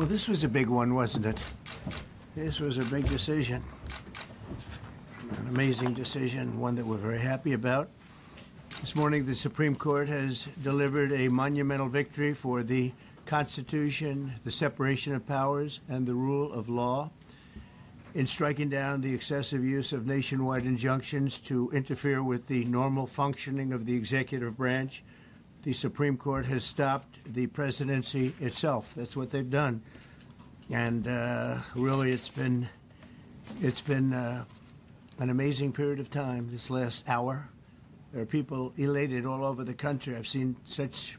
Well, this was a big one, wasn't it? This was a big decision. An amazing decision, one that we're very happy about. This morning, the Supreme Court has delivered a monumental victory for the Constitution, the separation of powers, and the rule of law in striking down the excessive use of nationwide injunctions to interfere with the normal functioning of the executive branch. The Supreme Court has stopped the presidency itself. That's what they've done. And really, it's been an amazing period of time this last hour. There are people elated all over the country. I've seen such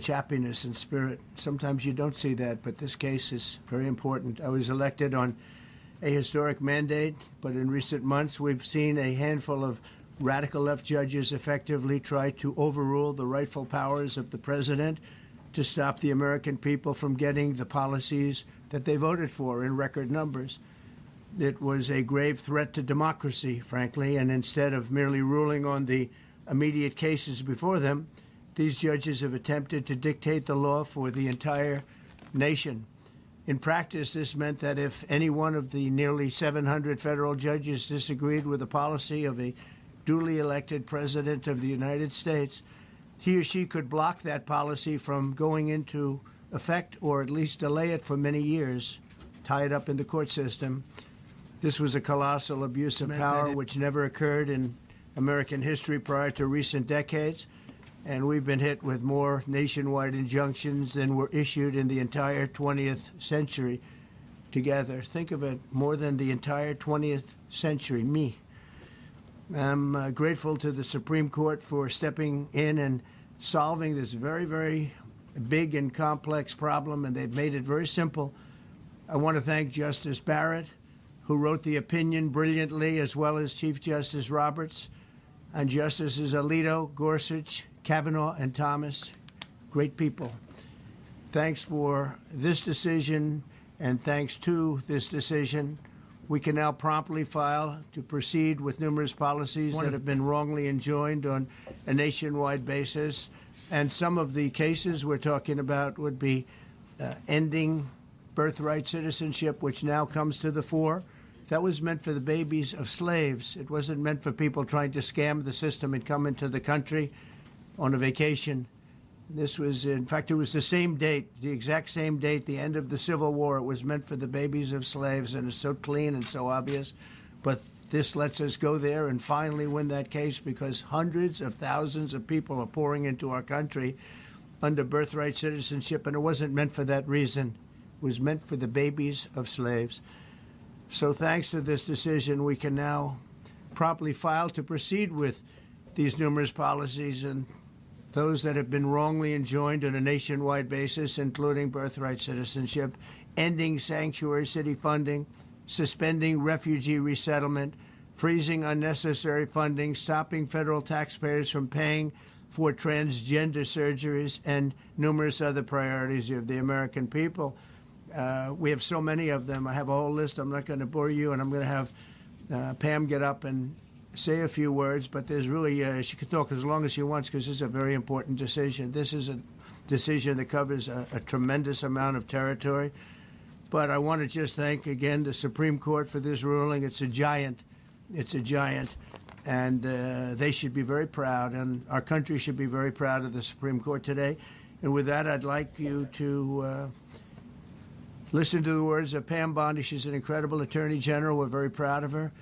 happiness and spirit. Sometimes you don't see that, but this case is very important. I was elected on a historic mandate, but in recent months we've seen a handful of radical left judges effectively try to overrule the rightful powers of the president to stop the American people from getting the policies that they voted for in record numbers. It was a grave threat to democracy, frankly, and instead of merely ruling on the immediate cases before them, these judges have attempted to dictate the law for the entire nation. In practice, this meant that if any one of the nearly 700 federal judges disagreed with the policy of a duly elected president of the United States, he or she could block that policy from going into effect or at least delay it for many years, tie it up in the court system. This was a colossal abuse of power which never occurred in American history prior to recent decades. And we've been hit with more nationwide injunctions than were issued in the entire 20th century together. Think of it, more than the entire 20th century, me. I'm grateful to the Supreme Court for stepping in and solving this very, very big and complex problem, and they've made it very simple. I want to thank Justice Barrett, who wrote the opinion brilliantly, as well as Chief Justice Roberts, and Justices Alito, Gorsuch, Kavanaugh, and Thomas. Great people. Thanks for this decision, and thanks to this decision, we can now promptly file to proceed with numerous policies that have been wrongly enjoined on a nationwide basis. And some of the cases we're talking about would be ending birthright citizenship, which now comes to the fore. That was meant for the babies of slaves. It wasn't meant for people trying to scam the system and come into the country on a vacation. This was, in fact, it was the same date, the exact same date, the end of the Civil War. It was meant for the babies of slaves, and it's so clean and so obvious. But this lets us go there and finally win that case, because hundreds of thousands of people are pouring into our country under birthright citizenship, and it wasn't meant for that reason. It was meant for the babies of slaves. So thanks to this decision, we can now promptly file to proceed with these numerous policies and those that have been wrongly enjoined on a nationwide basis, including birthright citizenship, ending sanctuary city funding, suspending refugee resettlement, freezing unnecessary funding, stopping federal taxpayers from paying for transgender surgeries, and numerous other priorities of the American people. We have so many of them. I have a whole list. I'm not going to bore you, and I'm going to have Pam get up and say a few words, but there's really, she can talk as long as she wants, because this is a very important decision. This is a decision that covers a tremendous amount of territory. But I want to just thank, again, the Supreme Court for this ruling. It's a giant. It's a giant. And they should be very proud, and our country should be very proud of the Supreme Court today. And with that, I'd like you to listen to the words of Pam Bondi. She's an incredible Attorney General. We're very proud of her.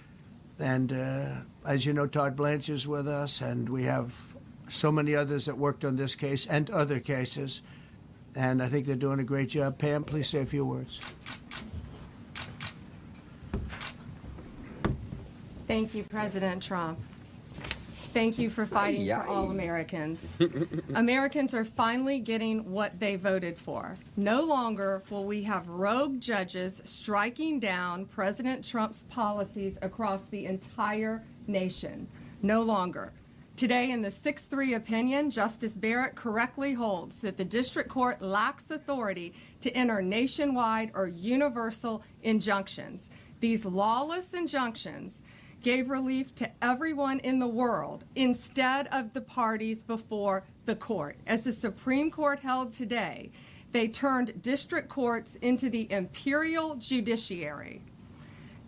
And as you know, Todd Blanche is with us, and we have so many others that worked on this case and other cases. And I think they're doing a great job. Pam, please say a few words. Thank you, President Trump. Thank you for fighting for all Americans. Americans are finally getting what they voted for. No longer will we have rogue judges striking down President Trump's policies across the entire nation. No longer. Today, in the 6-3 opinion, Justice Barrett correctly holds that the district court lacks authority to enter nationwide or universal injunctions. These lawless injunctions gave relief to everyone in the world instead of the parties before the court. As the Supreme Court held today, They turned district courts into the imperial judiciary.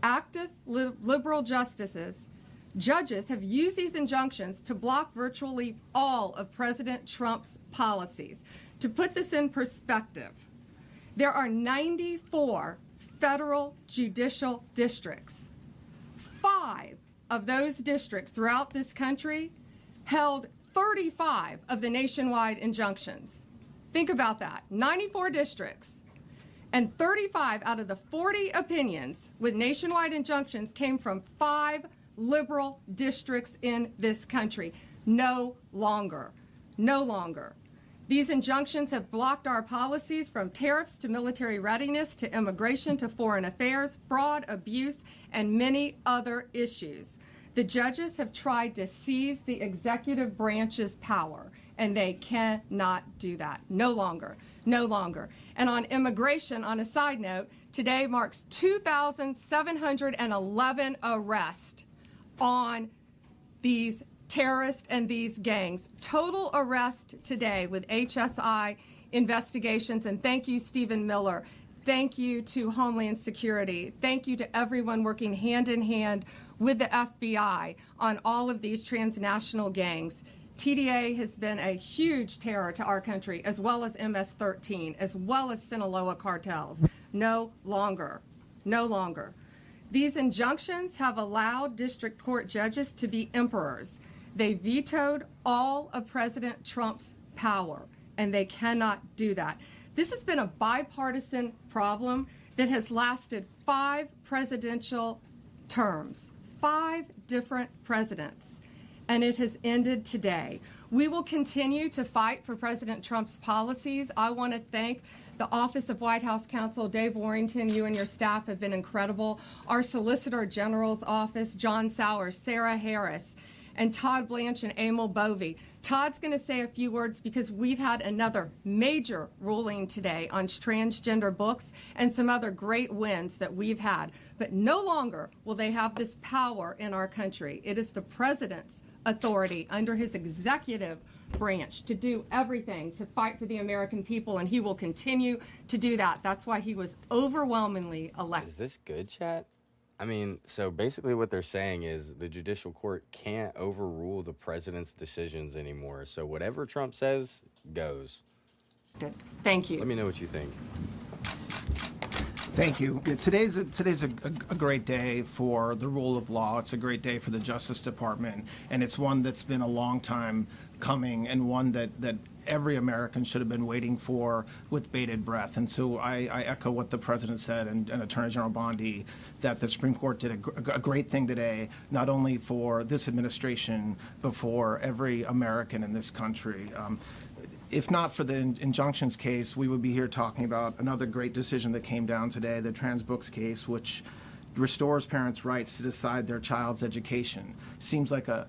Active liberal judges have used these injunctions to block virtually all of President Trump's policies. To put this in perspective, there are 94 federal judicial districts. 5 of those districts throughout this country held 35 of the nationwide injunctions. Think about that, 94 districts. And 35 out of the 40 opinions with nationwide injunctions came from 5 liberal districts in this country. No longer. No longer. These injunctions have blocked our policies from tariffs to military readiness to immigration to foreign affairs, fraud, abuse, and many other issues. The judges have tried to seize the executive branch's power, and they cannot do that. No longer. No longer. And on immigration, on a side note, today marks 2,711 arrests on these terrorists and these gangs. Total arrest today with HSI investigations. And thank you, Stephen Miller. Thank you to Homeland Security. Thank you to everyone working hand in hand with the FBI on all of these transnational gangs. TDA has been a huge terror to our country, as well as MS-13, as well as Sinaloa cartels. No longer. No longer. These injunctions have allowed district court judges to be emperors. They vetoed all of President Trump's power, and they cannot do that. This has been a bipartisan problem that has lasted 5 presidential terms, 5 different presidents. And it has ended today. We will continue to fight for President Trump's policies. I want to thank the Office of White House Counsel, Dave Warrington. You and your staff have been incredible. Our Solicitor General's office, John Sowers, Sarah Harris, and Todd Blanche and Emil Bovey. Todd's going to say a few words because we've had another major ruling today on transgender books and some other great wins that we've had. But no longer will they have this power in our country. It is the president's authority under his executive branch to do everything to fight for the American people, and he will continue to do that. That's why he was overwhelmingly elected. Is this good, chat? I mean, so basically what they're saying is the judicial court can't overrule the president's decisions anymore. So whatever Trump says goes. Thank you. Let me know what you think. Thank you. Today's a great day for the rule of law. It's a great day for the Justice Department, and it's one that's been a long time coming and one that every American should have been waiting for with bated breath. And so I echo what the president said and Attorney General Bondi, that the Supreme Court did a great thing today, not only for this administration, but for every American in this country. If not for the injunctions case, we would be here talking about another great decision that came down today, the trans books case, which restores parents' rights to decide their child's education. Seems like a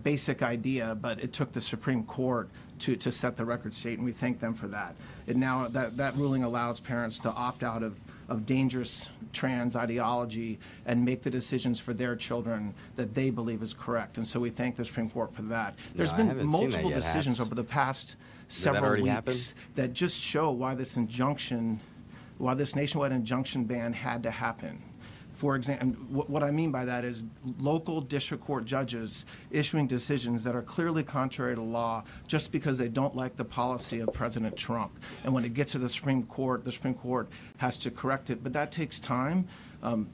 basic idea, but it took the Supreme Court to set the record straight, and we thank them for that. And now that ruling allows parents to opt out of dangerous trans ideology and make the decisions for their children that they believe is correct. And so we thank the Supreme Court for that. There's been multiple decisions over the past several weeks that just show why this nationwide injunction ban had to happen. For example, what I mean by that is local district court judges issuing decisions that are clearly contrary to law just because they don't like the policy of President Trump. And when it gets to the Supreme Court has to correct it. But that takes time.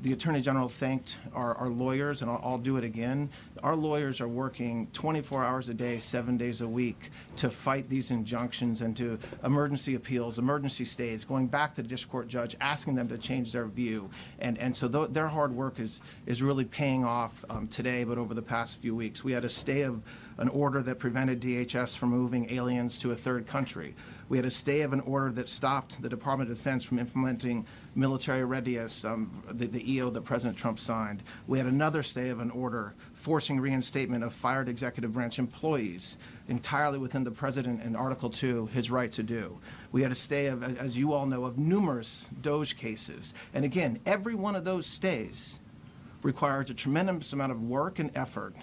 The Attorney General thanked our lawyers, and I'll do it again. Our lawyers are working 24 hours a day, 7 days a week to fight these injunctions and to emergency appeals, emergency stays, going back to the district court judge, asking them to change their view. And so their hard work is really paying off today, but over the past few weeks. We had a stay of an order that prevented DHS from moving aliens to a third country. We had a stay of an order that stopped the Department of Defense from implementing military readiness, the EO that President Trump signed. We had another stay of an order forcing reinstatement of fired executive branch employees entirely within the president in Article 2, his right to do. We had a stay of, as you all know, of numerous DOJ cases. And again, every one of those stays requires a tremendous amount of work and effort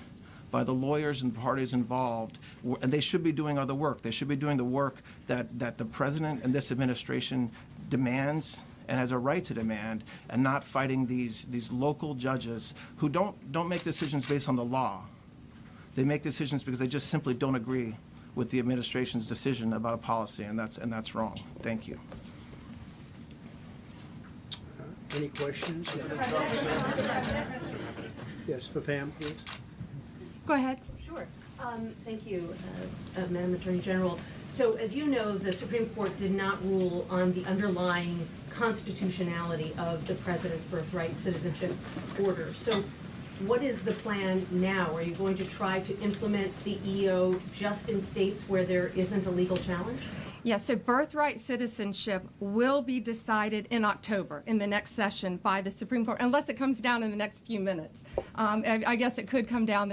by the lawyers and parties involved, and they should be doing other work. They should be doing the work that the president and this administration demands and has a right to demand, and not fighting these local judges who don't make decisions based on the law. They make decisions because they just simply don't agree with the administration's decision about a policy, and that's wrong. Thank you. Any questions? Yes, for Pam, please. Go ahead. Sure. Thank you, Madam Attorney General. So, as you know, the Supreme Court did not rule on the underlying constitutionality of the President's birthright citizenship order. So, what is the plan now? Are you going to try to implement the EO just in states where there isn't a legal challenge? Yes, so birthright citizenship will be decided in October in the next session by the Supreme Court, unless it comes down in the next few minutes. I guess it could come down.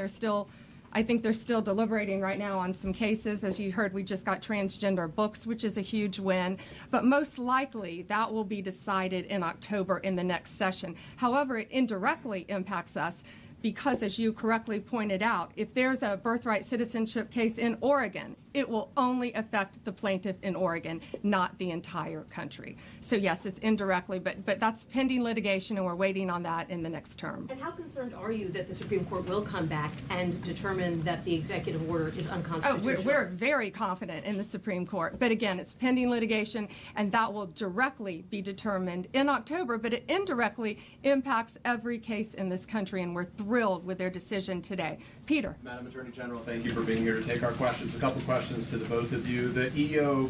I think they're still deliberating right now on some cases. As you heard, we just got transgender books, which is a huge win. But most likely, that will be decided in October in the next session. However, it indirectly impacts us because, as you correctly pointed out, if there's a birthright citizenship case in Oregon, it will only affect the plaintiff in Oregon, not the entire country. So yes, it's indirectly, but that's pending litigation, and we're waiting on that in the next term. And how concerned are you that the Supreme Court will come back and determine that the executive order is Oh, unconstitutional? we're very confident in the Supreme Court. But again, it's pending litigation, and that will directly be determined in October, but it indirectly impacts every case in this country, and we're thrilled with their decision today. Peter. Madam Attorney General, thank you for being here to take our questions. A couple questions to the both of you. The EO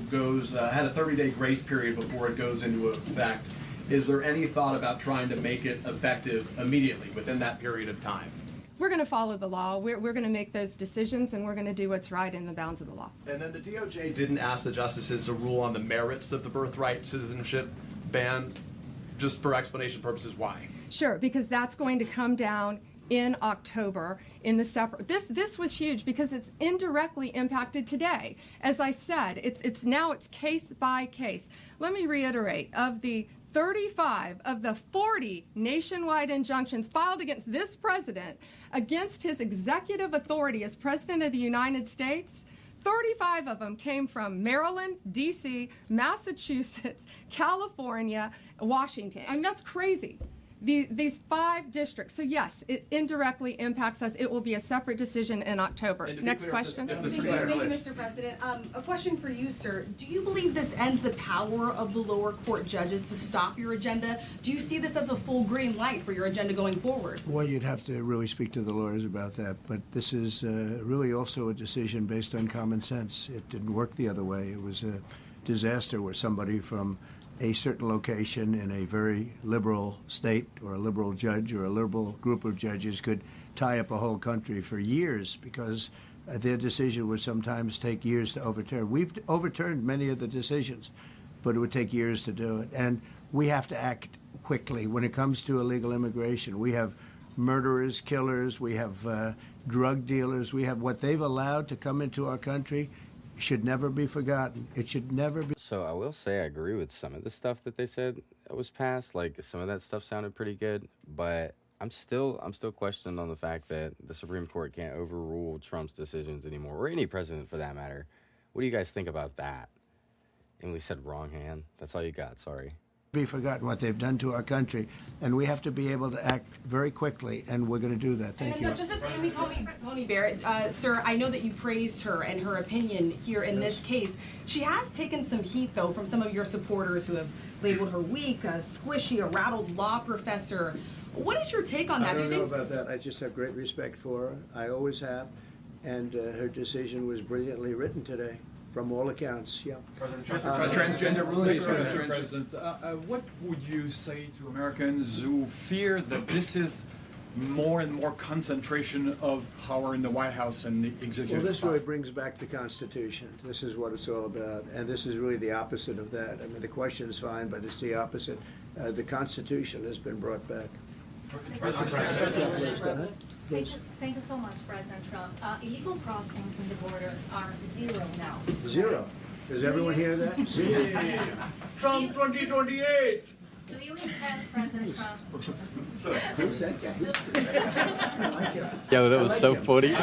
had a 30-day grace period before it goes into effect. Is there any thought about trying to make it effective immediately within that period of time? We're going to follow the law. We're going to make those decisions, and we're going to do what's right in the bounds of the law. And then the DOJ didn't ask the justices to rule on the merits of the birthright citizenship ban. Just for explanation purposes, why? Sure, because that's going to come down in October in the separate. This was huge because it's indirectly impacted today. As I said, it's case by case. Let me reiterate, of the 35 of the 40 nationwide injunctions filed against this president, against his executive authority as President of the United States, 35 of them came from Maryland, D.C., Massachusetts, California, Washington. I mean, that's crazy. These 5 districts. So yes, it indirectly impacts us. It will be a separate decision in October. Next question. Thank you, Mr. President. A question for you, sir. Do you believe this ends the power of the lower court judges to stop your agenda? Do you see this as a full green light for your agenda going forward? Well, you'd have to really speak to the lawyers about that. But this is really also a decision based on common sense. It didn't work the other way. It was a disaster where somebody from a certain location in a very liberal state, or a liberal judge, or a liberal group of judges could tie up a whole country for years, because their decision would sometimes take years to overturn. We've overturned many of the decisions, but it would take years to do it. And we have to act quickly when it comes to illegal immigration. We have murderers, killers, we have drug dealers, we have what they've allowed to come into our country. Should never be forgotten. It should never be. So I will say I agree with some of the stuff that they said that was passed. Like, some of that stuff sounded pretty good, but I'm still questioning on the fact that the Supreme Court can't overrule Trump's decisions anymore, or any president for that matter. What do you guys think about that? Emily said wrong hand. That's all you got. Sorry. Be forgotten what they've done to our country, and we have to be able to act very quickly, and we're going to do that. Thank you. Just as Amy Coney Barrett, sir, I know that you praised her and her opinion here in this case. She has taken some heat, though, from some of your supporters who have labeled her weak, a squishy, a rattled law professor. What is your take on that? I don't know about that. I just have great respect for her. I always have, and her decision was brilliantly written today. From all accounts, yeah. Transgender rulings, Mr. President. What would you say to Americans who fear that this is more and more concentration of power in the White House and the executive? Well, this really brings back the Constitution. This is what it's all about, and this is really the opposite of that. I mean, the question is fine, but it's the opposite. The Constitution has been brought back. Thank you so much, President Trump. Illegal crossings in the border are 0 now. 0. Does everyone hear that? 0. Trump 2028. Do you intend, President Trump? Who's that guy? Yo, that was so funny.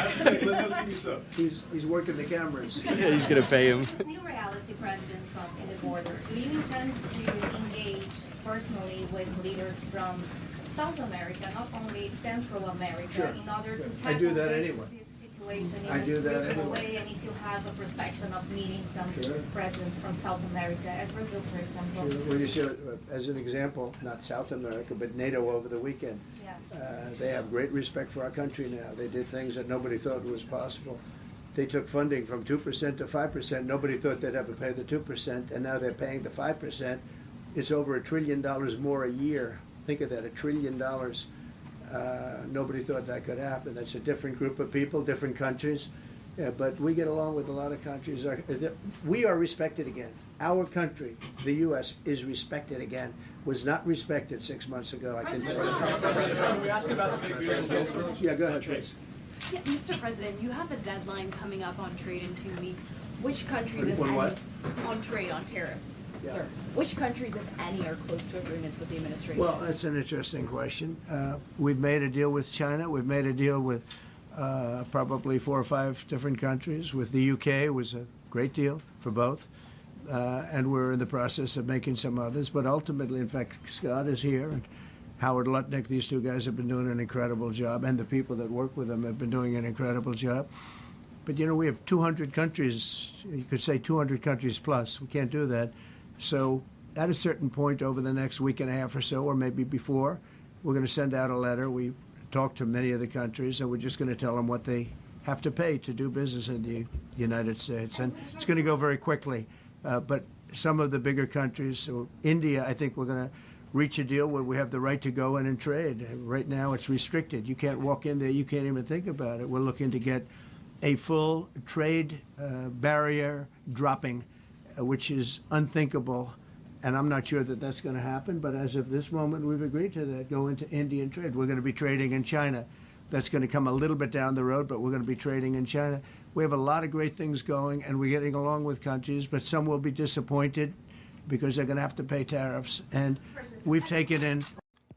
He's working the cameras. He's gonna pay him. This new reality, President Trump, in the border. Do you intend to engage personally with leaders from South America, not only Central America, Sure. in order to I do tackle that this, anyway. this situation in I a do that regional anyway. way? And if you have a perspective of meeting some Sure. presidents from South America, as Brazil, for example. Well, you see, as an example, not South America, but NATO over the weekend. Yeah. They have great respect for our country now. They did things that nobody thought was possible. They took funding from 2% to 5%. Nobody thought they'd ever pay the 2%, and now they're paying the 5%. It's over $1 trillion more a year. Think of that, $1 trillion. Nobody thought that could happen. That's a different group of people, different countries. Yeah, but we get along with a lot of countries. We are respected again. Our country, the U.S., is respected again. Was not respected 6 months ago. I can tell you. We asked about the big beautiful. Yeah, go ahead, please. Yeah, Mr. President, you have a deadline coming up on trade in 2 weeks. Which countries, if On any, what? on trade, on tariffs, Yeah. sir? Which countries, if any, are close to agreements with the administration? Well, that's an interesting question. We've made a deal with China. We've made a deal with probably 4 or 5 different countries. With the UK, it was a great deal for both. And we're in the process of making some others. But ultimately, in fact, Scott is here, and Howard Lutnick, these two guys have been doing an incredible job, and the people that work with them have been doing an incredible job. But, you know, we have 200 countries, you could say 200 countries plus. We can't do that. So at a certain point over the next week and a half or so, or maybe before, we're going to send out a letter. We talked to many of the countries, and we're just going to tell them what they have to pay to do business in the United States. And it's going to go very quickly. But some of the bigger countries, so India, I think we're going to reach a deal where we have the right to go in and trade. Right now it's restricted. You can't walk in there. You can't even think about it. We're looking to get a full trade barrier dropping, which is unthinkable. And I'm not sure that that's going to happen. But as of this moment, we've agreed to that, go into Indian trade. We're going to be trading in China. That's going to come a little bit down the road, but we're going to be trading in China. We have a lot of great things going, and we're getting along with countries, but some will be disappointed because they're going to have to pay tariffs. And we've taken in.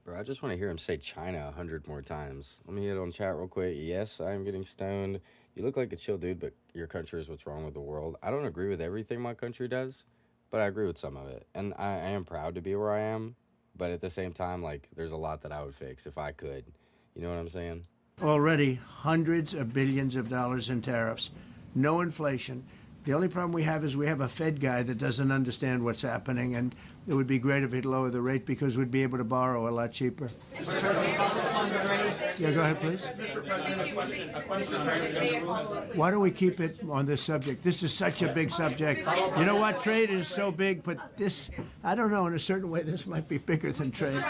Bro, I just want to hear him say China 100 more times. Let me hit on chat real quick. Yes, I am getting stoned. You look like a chill dude, but your country is what's wrong with the world. I don't agree with everything my country does, but I agree with some of it. And I am proud to be where I am, but at the same time, like, there's a lot that I would fix if I could. You know what I'm saying? Already hundreds of billions of dollars in tariffs, no inflation. The only problem we have is we have a Fed guy that doesn't understand what's happening, and it would be great if he'd lower the rate because we'd be able to borrow a lot cheaper. Yeah, go ahead, please. Why don't we keep it on this subject? This is such a big subject. You know what? Trade is so big, but this, I don't know, in a certain way, this might be bigger than trade.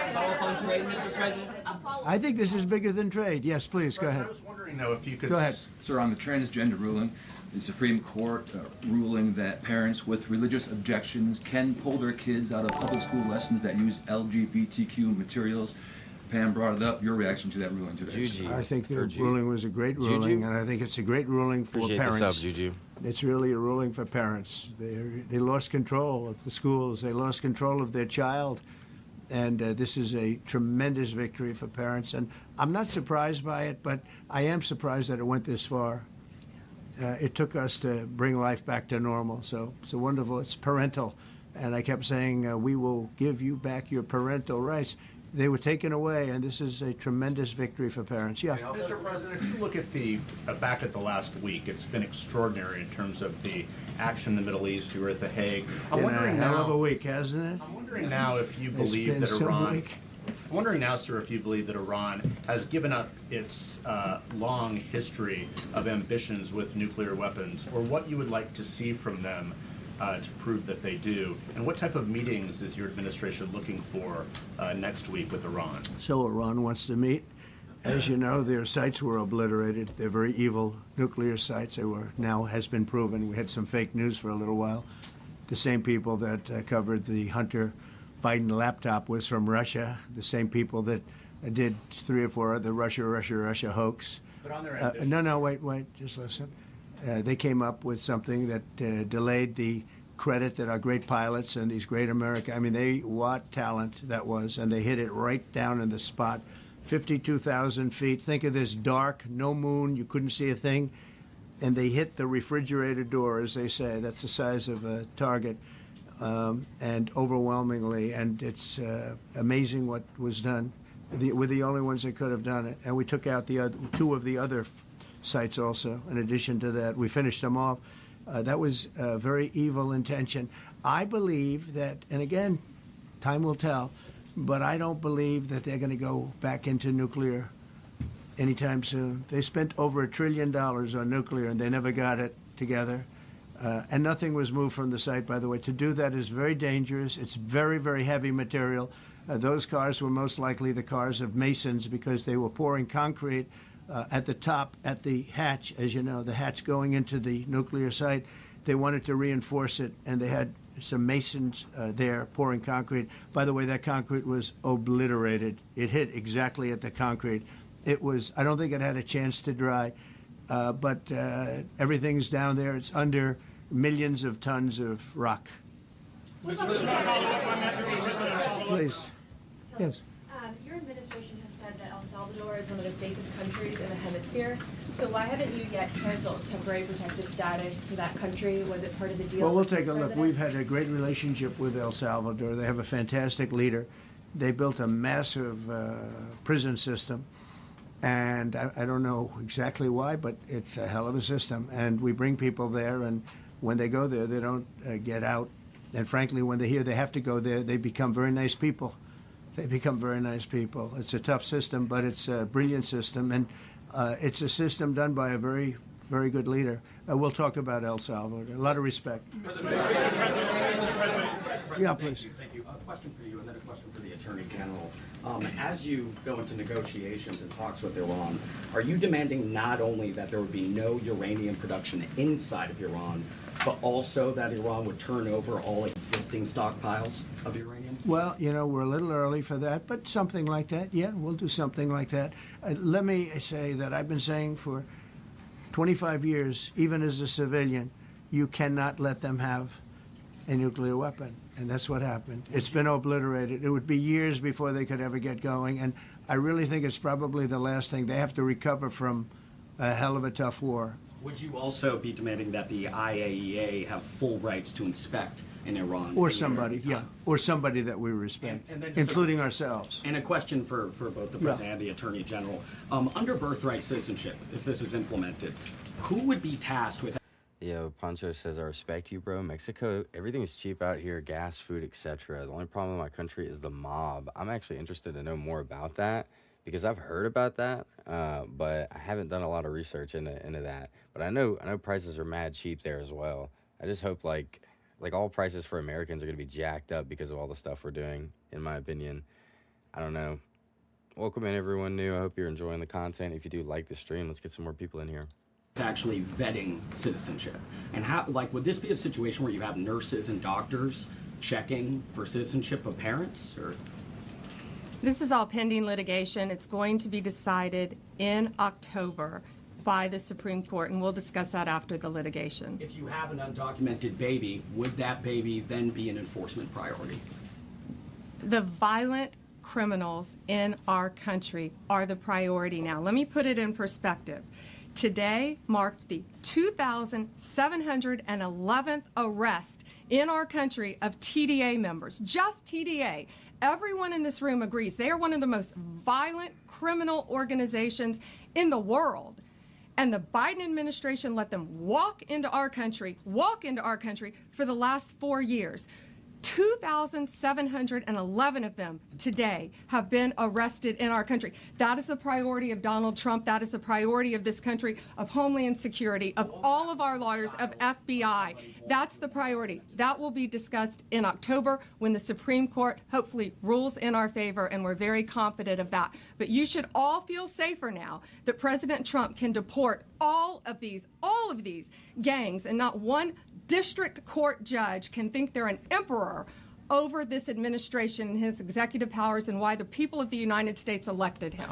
I think this is bigger than trade. Yes, please, go ahead. I was wondering, though, if you could... Go ahead. Sir, on the transgender ruling, the Supreme Court ruling that parents with religious objections can pull their kids out of public school lessons that use LGBTQ materials. Pam brought it up. Your reaction to that ruling today? Juju. I think the ruling was a great ruling, and I think it's a great ruling for Appreciate parents. the sub, Juju. It's really a ruling for parents. They lost control of the schools. They lost control of their child. And this is a tremendous victory for parents. And I'm not surprised by it, but I am surprised that it went this far. It took us to bring life back to normal. So it's wonderful. It's parental. And I kept saying, we will give you back your parental rights. They were taken away, and this is a tremendous victory for parents. Yeah. Mr. President, if you look at the back at the last week, it's been extraordinary in terms of the action in the Middle East. You were at The Hague. Been a hell of a week, hasn't it? I'm wondering now if you believe been that some Iran. week. I'm wondering now, sir, if you believe that Iran has given up its long history of ambitions with nuclear weapons, or what you would like to see from them to prove that they do, and what type of meetings is your administration looking for next week with Iran? So Iran wants to meet. As you know, their sites were obliterated. They're very evil nuclear sites. They were, now has been proven. We had some fake news for a little while. The same people that covered the Hunter Biden laptop was from Russia. The same people that did 3 or 4 other Russia hoax. But on their ambition. No, wait, just listen. They came up with something that delayed the credit that our great pilots and these great what talent that was, and they hit it right down in the spot. 52,000 feet. Think of this dark, no moon, you couldn't see a thing, and they hit the refrigerator door, as they say. That's the size of a target, and overwhelmingly, and it's amazing what was done. We're the only ones that could have done it, and we took out the two of the other sites also. In addition to that, we finished them off. That was a very evil intention. I believe that, and again, time will tell, but I don't believe that they're going to go back into nuclear anytime soon. They spent over $1 trillion on nuclear, and they never got it together. And nothing was moved from the site, by the way. To do that is very dangerous. It's very, very heavy material. Those cars were most likely the cars of masons because they were pouring concrete at the top, at the hatch, as you know, the hatch going into the nuclear site. They wanted to reinforce it, and they had some masons there pouring concrete. By the way, that concrete was obliterated. It hit exactly at the concrete. It was, I don't think it had a chance to dry, but everything's down there. It's under millions of tons of rock. Please. Yes. Your administration has said that El Salvador is one of the safest countries in the hemisphere. So why haven't you yet canceled temporary protective status for that country? Was it part of the deal? Well, we'll take a look. We've had a great relationship with El Salvador. They have a fantastic leader. They built a massive prison system. And I don't know exactly why, but it's a hell of a system. And we bring people there, and when they go there, they don't get out. And frankly, when they hear they have to go there, they become very nice people. They become very nice people. It's a tough system, but it's a brilliant system. And it's a system done by a very, very good leader. We'll talk about El Salvador. A lot of respect. Yeah, please. Thank you. A question for you and then a question for the Attorney General. As you go into negotiations and talks with Iran, are you demanding not only that there would be no uranium production inside of Iran, but also that Iran would turn over all existing stockpiles of uranium? Well, you know, we're a little early for that, but something like that, yeah, we'll do something like that. Let me say that I've been saying for 25 years, even as a civilian, you cannot let them have a nuclear weapon. And that's what happened. It's been obliterated. It would be years before they could ever get going. And I really think it's probably the last thing. They have to recover from a hell of a tough war. Would you also be demanding that the IAEA have full rights to inspect in Iran? Or somebody, yeah. Or somebody that we respect, and including ourselves. And a question for both the President and the Attorney General. Under birthright citizenship, if this is implemented, who would be tasked with... Yo, Pancho says, I respect you, bro. Mexico, everything is cheap out here, gas, food, etc. The only problem in my country is the mob. I'm actually interested to know more about that because I've heard about that, but I haven't done a lot of research into that. But I know prices are mad cheap there as well. I just hope like all prices for Americans are going to be jacked up because of all the stuff we're doing, in my opinion. I don't know. Welcome in everyone new. I hope you're enjoying the content. If you do like the stream, let's get some more people in here. Actually vetting citizenship, and how, like, would this be a situation where you have nurses and doctors checking for citizenship of parents, or? This is all pending litigation. It's going to be decided in October by the Supreme Court, and we'll discuss that after the litigation. If you have an undocumented baby, would that baby then be an enforcement priority? The violent criminals in our country are the priority now. Let me put it in perspective. Today marked the 2,711th arrest in our country of TDA members, just TDA. Everyone in this room agrees they are one of the most violent criminal organizations in the world. And the Biden administration let them walk into our country for the last 4 years. 2,711 of them today have been arrested in our country. That is the priority of Donald Trump. That is the priority of this country, of Homeland Security, of all of our lawyers, of FBI. That's the priority. That will be discussed in October when the Supreme Court hopefully rules in our favor, and we're very confident of that. But you should all feel safer now that President Trump can deport all of these gangs, and not one district court judge can think they're an emperor over this administration and his executive powers and why the people of the United States elected him.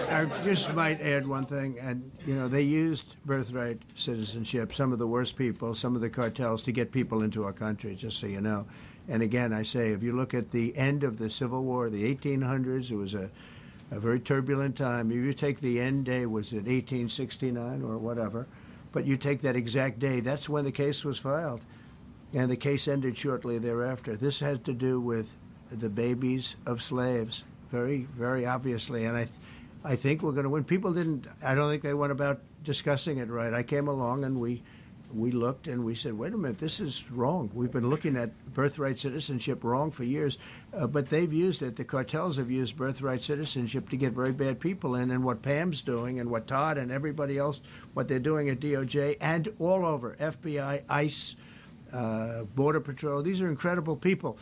I just might add one thing, and they used birthright citizenship, some of the worst people, some of the cartels, to get people into our country, just so you know. And again, I say, if you look at the end of the Civil War, the 1800s, it was a very turbulent time. If you take the end day, was it 1869 or whatever, but you take that exact day, that's when the case was filed. And the case ended shortly thereafter. This had to do with the babies of slaves, very, very obviously. And I think we're going to win. I don't think they went about discussing it right. I came along and we looked and we said, wait a minute, this is wrong. We've been looking at birthright citizenship wrong for years, but they've used it. The cartels have used birthright citizenship to get very bad people in. And what Pam's doing and what Todd and everybody else, what they're doing at DOJ and all over, FBI, ICE, Border Patrol, these are incredible people.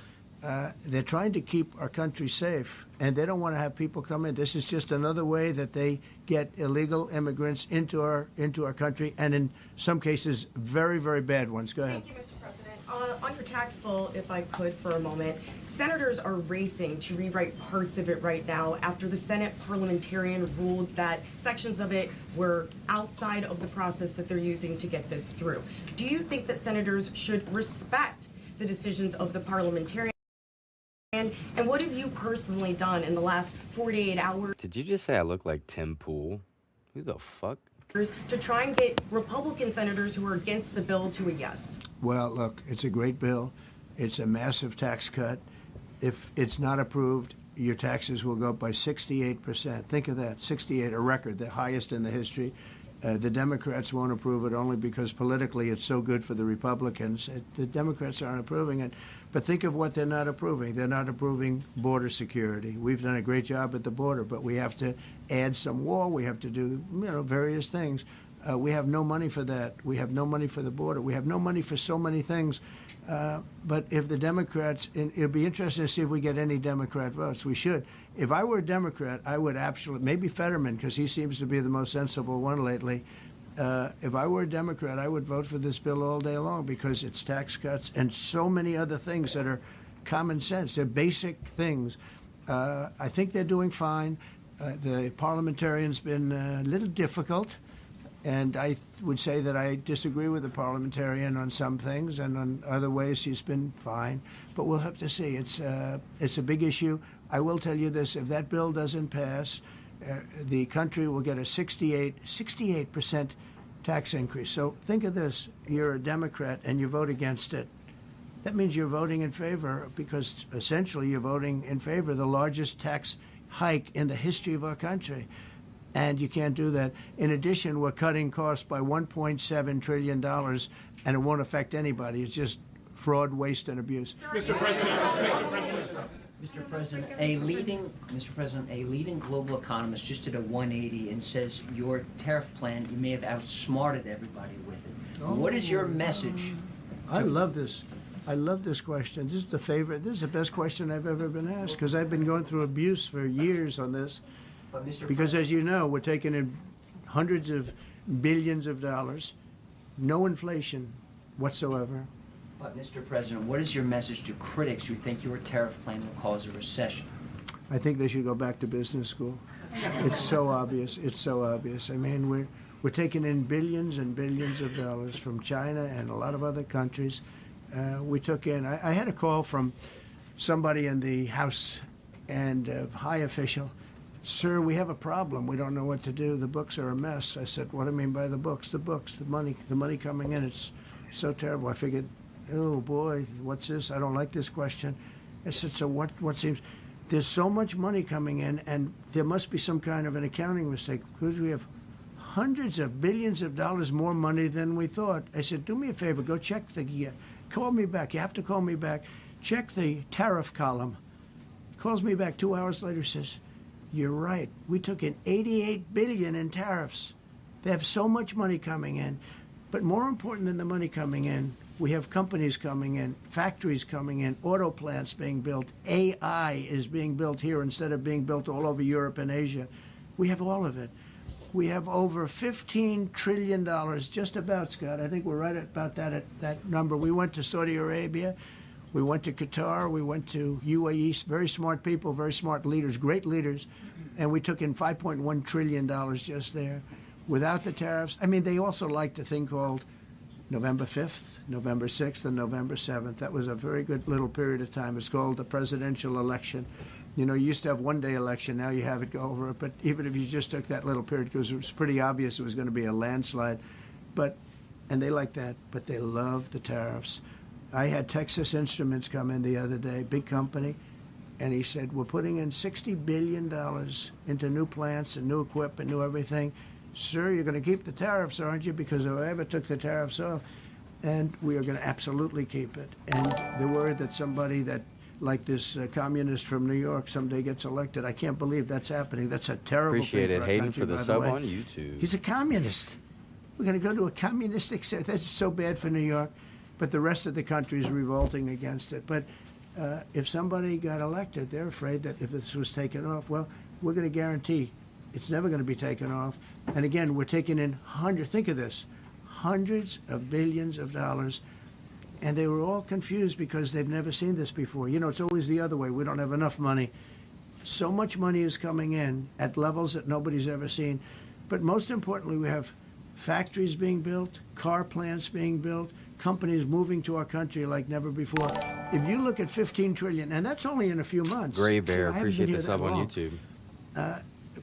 They're trying to keep our country safe, and they don't want to have people come in. This is just another way that they get illegal immigrants into our country, and in some cases, very, very bad ones. Go ahead. Thank you, Mr. President. On your tax bill, if I could for a moment, senators are racing to rewrite parts of it right now after the Senate parliamentarian ruled that sections of it were outside of the process that they're using to get this through. Do you think that senators should respect the decisions of the parliamentarian? And what have you personally done in the last 48 hours? Did you just say I look like Tim Pool? Who the fuck? To try and get Republican senators who are against the bill to a yes? Well, look, it's a great bill. It's a massive tax cut. If it's not approved, your taxes will go up by 68%. Think of that, 68, a record, the highest in the history. The Democrats won't approve it only because politically it's so good for the Republicans. The Democrats aren't approving it. But think of what they're not approving. They're not approving border security. We've done a great job at the border, but we have to add some wall. We have to do various things. We have no money for that. We have no money for the border. We have no money for so many things. But if the Democrats, it'd be interesting to see if we get any Democrat votes. We should. If I were a Democrat, I would absolutely, maybe Fetterman, because he seems to be the most sensible one lately. If I were a Democrat, I would vote for this bill all day long because it's tax cuts and so many other things that are common sense. They're basic things. I think they're doing fine. The parliamentarian's been a little difficult. And I would say that I disagree with the parliamentarian on some things, and on other ways he's been fine. But we'll have to see. It's a big issue. I will tell you this: if that bill doesn't pass, the country will get a 68% tax increase. So think of this: you're a Democrat and you vote against it. That means you're voting in favor, because essentially you're voting in favor of the largest tax hike in the history of our country. And you can't do that. In addition, we're cutting costs by $1.7 trillion, and it won't affect anybody. It's just fraud, waste, and abuse. Mr. President, a leading global economist just did a 180 and says your tariff plan, you may have outsmarted everybody with it. What is your message? I love this. I love this question. This is the favorite. This is the best question I've ever been asked, because I've been going through abuse for years on this. Because, as you know, we're taking in hundreds of billions of dollars, no inflation whatsoever. But, Mr. President, what is your message to critics who think your tariff plan will cause a recession? I think they should go back to business school. It's so obvious. It's so obvious. I mean, we're taking in billions and billions of dollars from China and a lot of other countries. We took in, I had a call from somebody in the House and a high official. Sir, we have a problem. We don't know what to do. The books are a mess. I said, what do I mean by the books? The books, the money coming in. It's so terrible. I figured, oh boy, what's this? I don't like this question. I said, so what seems, there's so much money coming in, and there must be some kind of an accounting mistake, because we have hundreds of billions of dollars more money than we thought. I said, do me a favor, go check call me back. You have to call me back. Check the tariff column. Calls me back 2 hours later, says, you're right. We took in $88 billion in tariffs. They have so much money coming in. But more important than the money coming in, we have companies coming in, factories coming in, auto plants being built. AI is being built here instead of being built all over Europe and Asia. We have all of it. We have over $15 trillion, just about, Scott. I think we're right at about that number. We went to Saudi Arabia. We went to Qatar. We went to UAE. Very smart people, very smart leaders, great leaders. And we took in $5.1 trillion just there. Without the tariffs, I mean, they also liked a thing called November 5th, November 6th, and November 7th. That was a very good little period of time. It's called the presidential election. You know, you used to have one-day election. Now you have it go over it. But even if you just took that little period, because it was pretty obvious it was going to be a landslide. And they like that, but they love the tariffs. I had Texas Instruments come in the other day, big company, and he said, we're putting in $60 billion into new plants and new equipment, new everything. Sir, you're going to keep the tariffs, aren't you? Because if I ever took the tariffs off, and we are going to absolutely keep it. And the word that somebody that like this communist from New York someday gets elected. I can't believe that's happening. That's a terrible Appreciate thing it, for our Hayden, country, for the by sub way. on YouTube. He's a communist. We're going to go to a communistic state. That's so bad for New York, but the rest of the country is revolting against it. But if somebody got elected, they're afraid that if this was taken off, well, we're going to guarantee it's never going to be taken off. And again, we're taking in think of this, hundreds of billions of dollars. And they were all confused because they've never seen this before. You know, it's always the other way. We don't have enough money. So much money is coming in at levels that nobody's ever seen. But most importantly, we have factories being built, car plants being built, companies moving to our country like never before. If you look at 15 trillion, and that's only in a few months. Gray Bear, You know, I haven't appreciate been the here sub that on long. YouTube.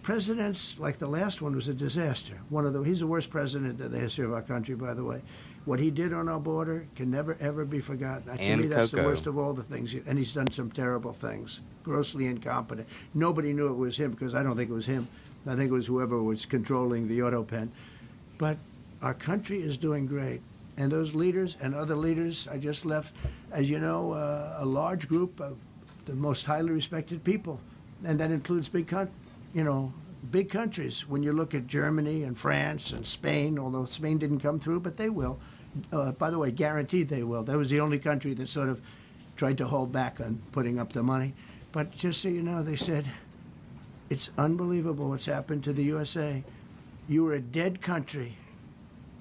Presidents like the last one was a disaster. He's the worst president in the history of our country, by the way. What he did on our border can never, ever be forgotten. To And me, that's the Coco. worst of all the things. And he's done some terrible things, grossly incompetent. Nobody knew it was him because I don't think it was him. I think it was whoever was controlling the auto pen. But our country is doing great. And those leaders and other leaders I just left, as you know, a large group of the most highly respected people. And that includes big countries. When you look at Germany and France and Spain, although Spain didn't come through, but they will. By the way, guaranteed they will. That was the only country that sort of tried to hold back on putting up the money. But just so you know, they said, it's unbelievable what's happened to the USA. You were a dead country.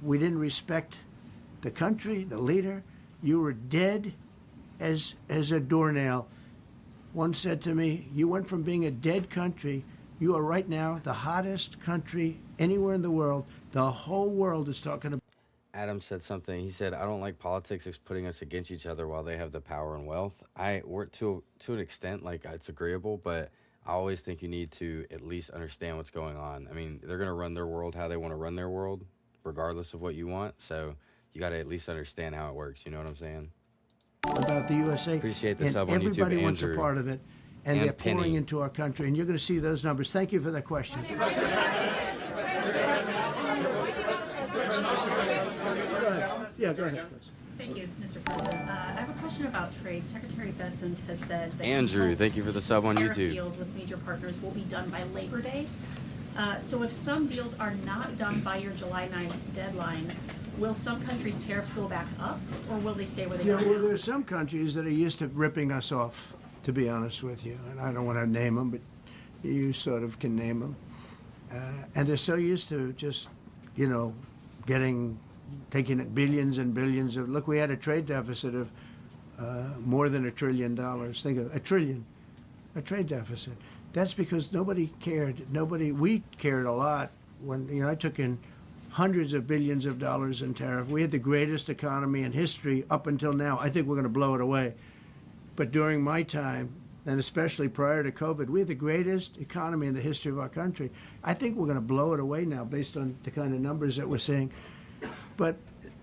We didn't respect the country, the leader. You were dead as a doornail. One said to me, you went from being a dead country, you are right now the hottest country anywhere in the world. The whole world is talking about. Adam said something. He said, I don't like politics putting us against each other while they have the power and wealth. We're to an extent, like, it's agreeable, but I always think you need to at least understand what's going on. I mean, they're going to run their world how they want to run their world, regardless of what you want. So you got to at least understand how it works. You know what I'm saying? About the USA. Appreciate the and sub on YouTube, everybody wants a Andrew. part of it. And they're pouring Penny. into our country. And you're going to see those numbers. Thank you for that question. Yeah, go ahead, please. Thank you, Mr. President. I have a question about trade. Secretary Bessent has said that Andrew, thank you for the sub on tariff YouTube. deals with major partners will be done by Labor Day. So if some deals are not done by your July 9th deadline, will some countries' tariffs go back up, or will they stay where they Yeah, are well, now? there's some countries that are used to ripping us off, to be honest with you. And I don't want to name them, but you sort of can name them. And they're so used to just, taking it billions and billions of. Look, we had a trade deficit of more than $1 trillion. Think of a trade deficit. That's because nobody cared. We cared a lot when, I took in hundreds of billions of dollars in tariff. We had the greatest economy in history up until now. I think we're going to blow it away. But during my time, and especially prior to COVID, we had the greatest economy in the history of our country. I think we're going to blow it away now based on the kind of numbers that we're seeing. But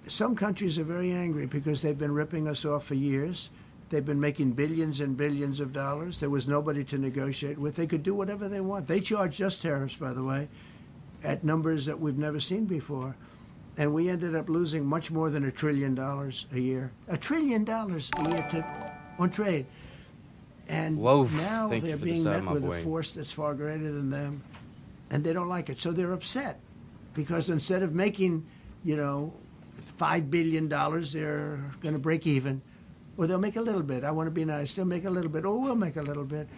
some countries are very angry because they've been ripping us off for years. They've been making billions and billions of dollars. There was nobody to negotiate with. They could do whatever they want. They charged us tariffs, by the way, at numbers that we've never seen before. And we ended up losing much more than $1 trillion a year. $1 trillion a year on trade. And Whoa, now thank you they're for the being sub, met my with boy. a force that's far greater than them. And they don't like it. So they're upset. Because instead of making, $5 billion, they're going to break even. Or they'll make a little bit. I want to be nice. They'll make a little bit. Or we'll make a little bit.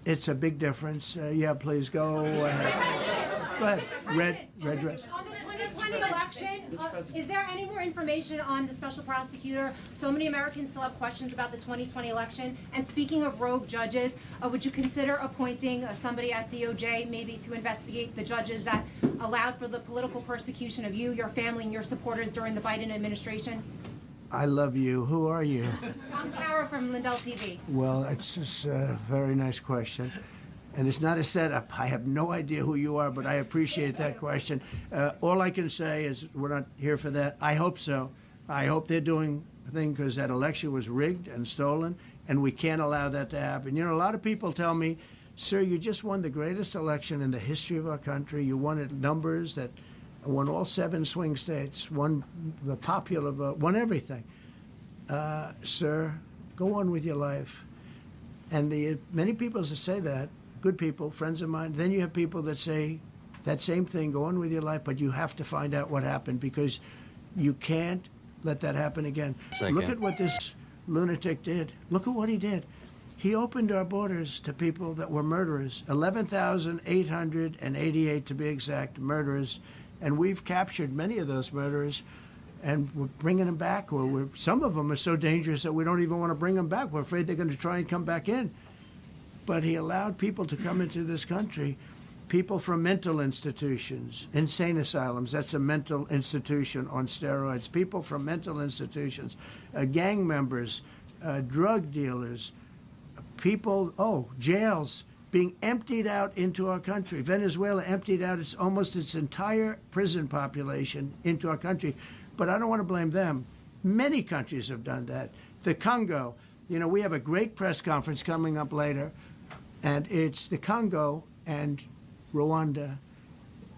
It's a big difference. Yeah, please go ahead. Go ahead. Red dress. On the 2020 election, is there any more information on the special prosecutor? So many Americans still have questions about the 2020 election. And speaking of rogue judges, would you consider appointing somebody at DOJ maybe to investigate the judges that allowed for the political persecution of you, your family, and your supporters during the Biden administration? I love you. Who are you? I'm Kara from Lindell TV. Well, it's just a very nice question. And it's not a setup. I have no idea who you are, but I appreciate that question. All I can say is we're not here for that. I hope so. I hope they're doing a thing because that election was rigged and stolen, and we can't allow that to happen. You know, a lot of people tell me, sir, you just won the greatest election in the history of our country. You won at numbers that won all 7 swing states, won the popular vote, won everything. Sir, go on with your life. And many people that say that, good people, friends of mine, then you have people that say that same thing, go on with your life, but you have to find out what happened because you can't let that happen again. Look at what this lunatic did. Look at what he did. He opened our borders to people that were murderers, 11,888 to be exact, murderers. And we've captured many of those murderers, and we're bringing them back, or some of them are so dangerous that we don't even want to bring them back. We're afraid they're going to try and come back in. But he allowed people to come into this country, people from mental institutions, insane asylums, that's a mental institution on steroids, people from mental institutions, gang members, drug dealers, people, jails, being emptied out into our country. Venezuela emptied out almost its entire prison population into our country. But I don't want to blame them. Many countries have done that. The Congo, you know, we have a great press conference coming up later, and it's the Congo and Rwanda.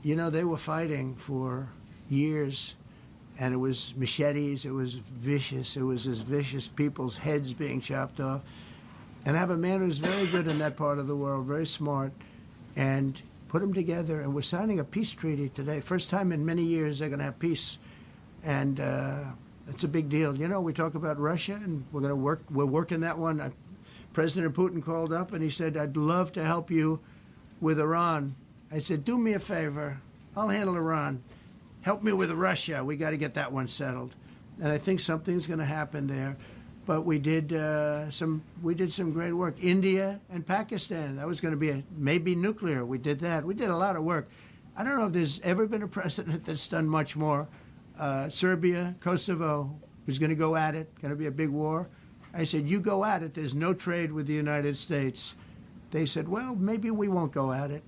You know, they were fighting for years, and it was machetes, it was vicious, it was as vicious, people's heads being chopped off. And I have a man who's very good in that part of the world, very smart, and put them together. And we're signing a peace treaty today. First time in many years they're going to have peace. And it's a big deal. You know, we talk about Russia, and we're working that one. President Putin called up, and he said, I'd love to help you with Iran. I said, do me a favor. I'll handle Iran. Help me with Russia. We got to get that one settled. And I think something's going to happen there. But we did some great work. India and Pakistan. That was going to be maybe nuclear. We did that. We did a lot of work. I don't know if there's ever been a president that's done much more. Serbia, Kosovo was going to go at it. Going to be a big war. I said, you go at it. There's no trade with the United States. They said, well, maybe we won't go at it.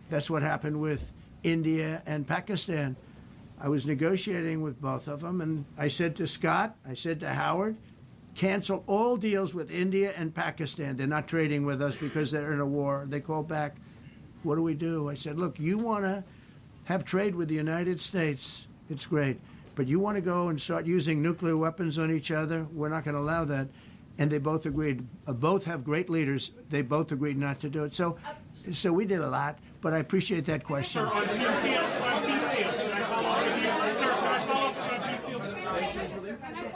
That's what happened with India and Pakistan. I was negotiating with both of them, and I said to Scott, I said to Howard, cancel all deals with India and Pakistan. They're not trading with us because they're in a war. They called back, what do we do? I said, look, you want to have trade with the United States, it's great. But you want to go and start using nuclear weapons on each other? We're not going to allow that. And they both agreed. Both have great leaders. They both agreed not to do it. So we did a lot, but I appreciate that question. Sir, on peace deals, can I follow up with you? Sir, can I follow up on peace deals?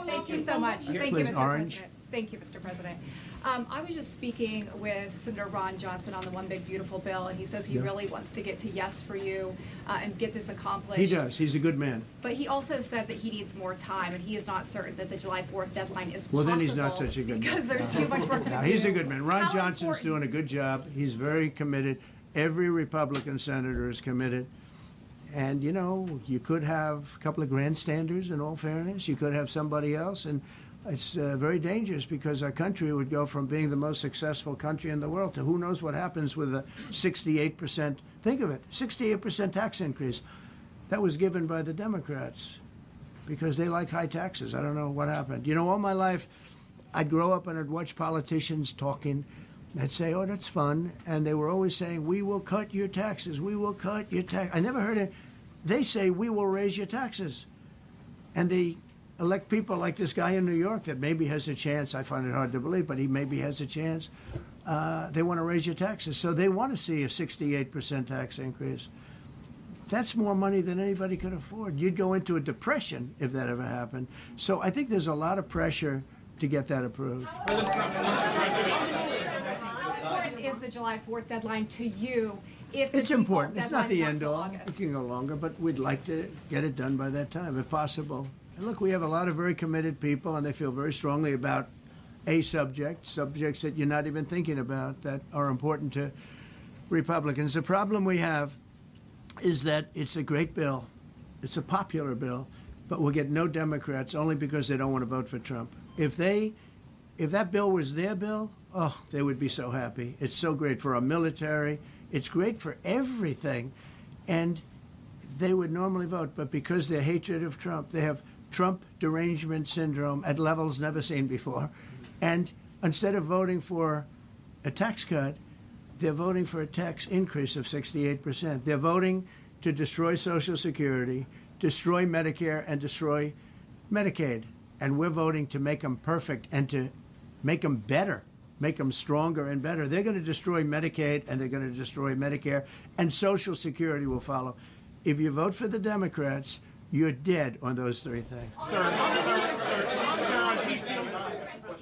Thank you so much. Thank you, Mr. Orange. President. Thank you, Mr. President. I was just speaking with Senator Ron Johnson on the One Big Beautiful Bill, and he says he really wants to get to yes for you and get this accomplished. He does. He's a good man. But he also said that he needs more time, and he is not certain that the July 4th deadline is Well, possible. then he's not such a good man. Because there's too much work to do. He's a good man. Ron How Johnson's doing a good job. He's very committed. Every Republican senator is committed. And, you know, you could have a couple of grandstanders, in all fairness. You could have somebody else. And it's very dangerous because our country would go from being the most successful country in the world to who knows what happens with a 68%, think of it, 68% tax increase. That was given by the Democrats because they like high taxes. I don't know what happened. You know, all my life, I'd grow up and I'd watch politicians talking. I'd say, oh, that's fun. And they were always saying, we will cut your taxes. We will cut your tax. I never heard it. They say, we will raise your taxes. And they elect people like this guy in New York that maybe has a chance. I find it hard to believe, but he maybe has a chance. They want to raise your taxes. So they want to see a 68% tax increase. That's more money than anybody could afford. You'd go into a depression if that ever happened. So I think there's a lot of pressure to get that approved. How important is the July 4th deadline to you if the It's default important. It's not deadline's the not end till all. August? It can go longer, but we'd like to get it done by that time, if possible. And look, we have a lot of very committed people, and they feel very strongly about a subjects that you're not even thinking about that are important to Republicans. The problem we have is that it's a great bill. It's a popular bill, but we'll get no Democrats only because they don't want to vote for Trump. If that bill was their bill, oh, they would be so happy. It's so great for our military. It's great for everything. And they would normally vote, but because their hatred of Trump, they have Trump derangement syndrome at levels never seen before. And instead of voting for a tax cut, they're voting for a tax increase of 68%. They're voting to destroy Social Security, destroy Medicare, and destroy Medicaid. And we're voting to make them perfect and to make them better, make them stronger and better. They're going to destroy Medicaid, and they're going to destroy Medicare, and Social Security will follow. If you vote for the Democrats, you're dead on those three things.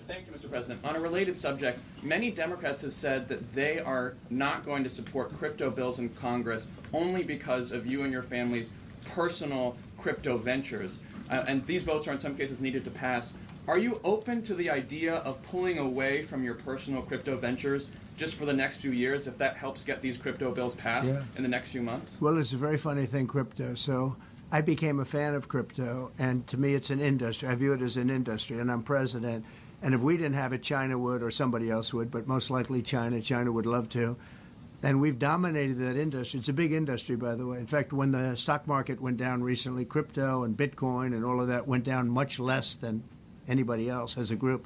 Thank you, Mr. President. On a related subject, many Democrats have said that they are not going to support crypto bills in Congress only because of you and your family's personal crypto ventures. And these votes are in some cases needed to pass. Are you open to the idea of pulling away from your personal crypto ventures just for the next few years if that helps get these crypto bills passed in the next few months? Well, it's a very funny thing, crypto. So I became a fan of crypto, and to me it's an industry. I view it as an industry, and I'm president. And if we didn't have it, China would, or somebody else would, but most likely China. China would love to. And we've dominated that industry. It's a big industry, by the way. In fact, when the stock market went down recently, crypto and Bitcoin and all of that went down much less than anybody else as a group.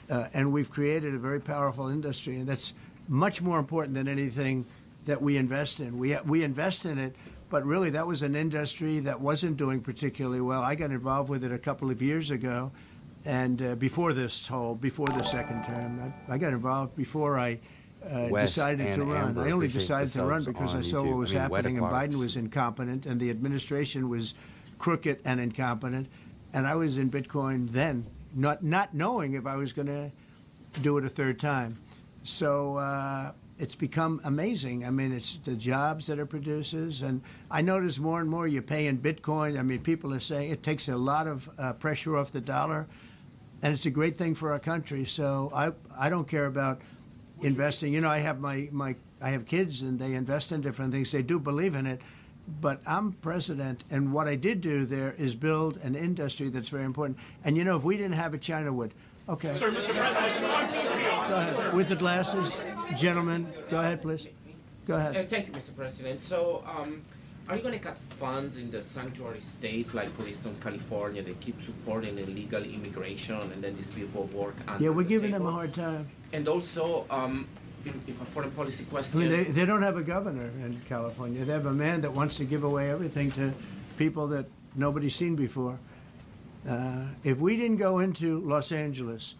And we've created a very powerful industry, and that's much more important than anything that we invest in. We invest in it, but really that was an industry that wasn't doing particularly well. I got involved with it a couple of years ago, and before the second term. I got involved before I decided to run. I only decided to run because I saw what was happening, and Biden was incompetent, and the administration was crooked and incompetent. And I was in Bitcoin then, not knowing if I was going to do it a third time. So it's become amazing. I mean, it's the jobs that it produces. And I notice more and more you pay in Bitcoin. I mean, people are saying it takes a lot of pressure off the dollar. And it's a great thing for our country. So I don't care about investing. You know, I have kids, and they invest in different things. They do believe in it. But I'm president, and what I did do there is build an industry that's very important. And, you know, if we didn't have it, China would. Okay. Sir, Mr. President, go ahead. With the glasses, gentlemen, go ahead, please. Go ahead. Thank you, Mr. President. So, are you going to cut funds in the sanctuary states, like, for instance, California? They keep supporting illegal immigration, and then these people work under Yeah, we're the giving table. them a hard time. And also, in a foreign policy question. I mean, they don't have a governor in California. They have a man that wants to give away everything to people that nobody's seen before. If we didn't go into Los Angeles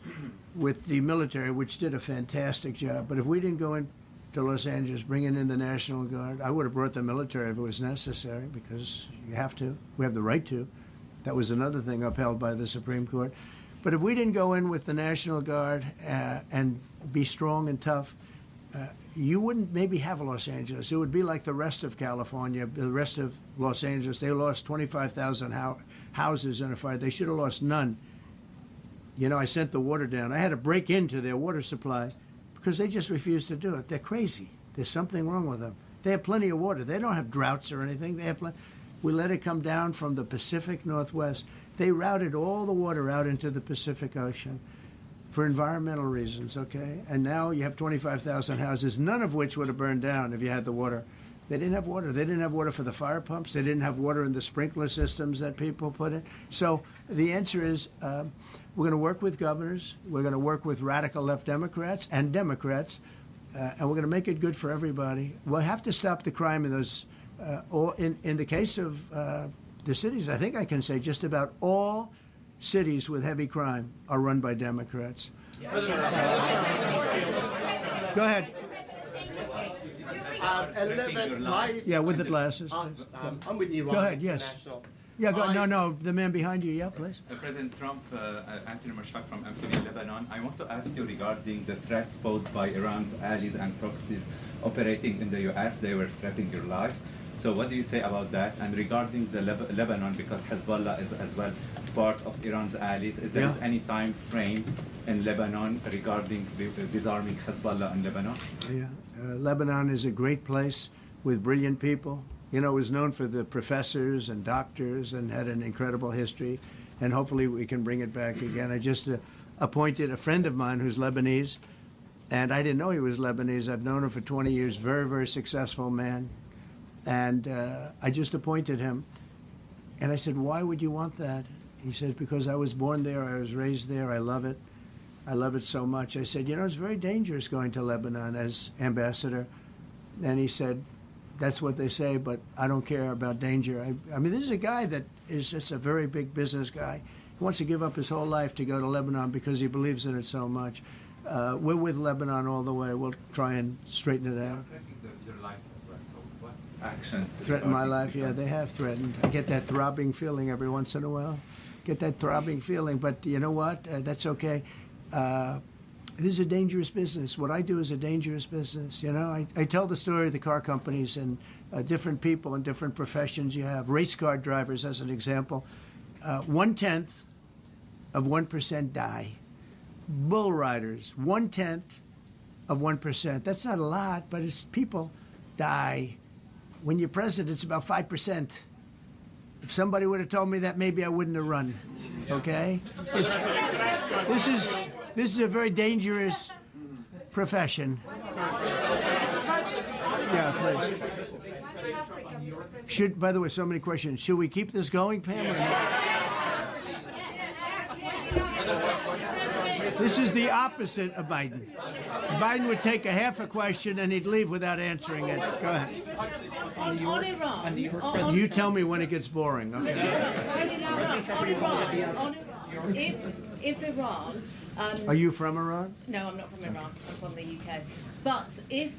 with the military, which did a fantastic job, but if we didn't go into Los Angeles bringing in the National Guard, I would have brought the military if it was necessary, because you have to. We have the right to. That was another thing upheld by the Supreme Court. But if we didn't go in with the National Guard and be strong and tough, you wouldn't maybe have Los Angeles. It would be like the rest of California, the rest of Los Angeles. They lost 25,000 houses in a fire. They should have lost none. You know, I sent the water down. I had to break into their water supply because they just refused to do it. They're crazy. There's something wrong with them. They have plenty of water. They don't have droughts or anything. They have We let it come down from the Pacific Northwest. They routed all the water out into the Pacific Ocean for environmental reasons, okay? And now you have 25,000 houses, none of which would have burned down if you had the water. They didn't have water. They didn't have water for the fire pumps. They didn't have water in the sprinkler systems that people put in. So the answer is we're going to work with governors. We're going to work with radical left Democrats and Democrats, and we're going to make it good for everybody. We'll have to stop the crime in those, or in the case of the cities, I think I can say just about all cities with heavy crime are run by Democrats. Go ahead. Yeah, with the glasses. I'm with Iran Go ahead, yes. International. Yeah, no, the man behind you. Yeah, please. President Trump, Anthony Mashhad from Amphibia, Lebanon. I want to ask you regarding the threats posed by Iran's allies and proxies operating in the U.S. They were threatening your life. So what do you say about that? And regarding the Lebanon, because Hezbollah is as well part of Iran's allies, is there any time frame in Lebanon regarding disarming Hezbollah in Lebanon? Yeah, Lebanon is a great place with brilliant people. You know, it was known for the professors and doctors and had an incredible history. And hopefully we can bring it back again. I just appointed a friend of mine who's Lebanese, and I didn't know he was Lebanese. I've known him for 20 years, very, very successful man. And I just appointed him. And I said, why would you want that? He said, because I was born there, I was raised there, I love it. I love it so much. I said, you know, it's very dangerous going to Lebanon as ambassador. And he said, that's what they say, but I don't care about danger. I mean, this is a guy that is just a very big business guy. He wants to give up his whole life to go to Lebanon because he believes in it so much. We're with Lebanon all the way. We'll try and straighten it out. Your life as well. So what action? Threaten my life? Yeah, they have threatened. I get that throbbing feeling every once in a while. Get that throbbing feeling, but you know what? That's okay. This is a dangerous business. What I do is a dangerous business. You know, I tell the story of the car companies and different people and different professions you have. Race car drivers, as an example, 1/10 of 1% die. Bull riders, 1/10 of 1%. That's not a lot, but it's people die. When you're president, it's about 5%. If somebody would have told me that, maybe I wouldn't have run. Okay? This is a very dangerous profession. Yeah, please. By the way, so many questions. Should we keep this going, Pam? Or not? This is the opposite of Biden. Biden would take a half a question and he'd leave without answering it. Go ahead. On Iran. You tell me when it gets boring. Okay. If Iran. Are you from Iran? No, I'm not from Iran. I'm from the UK. But if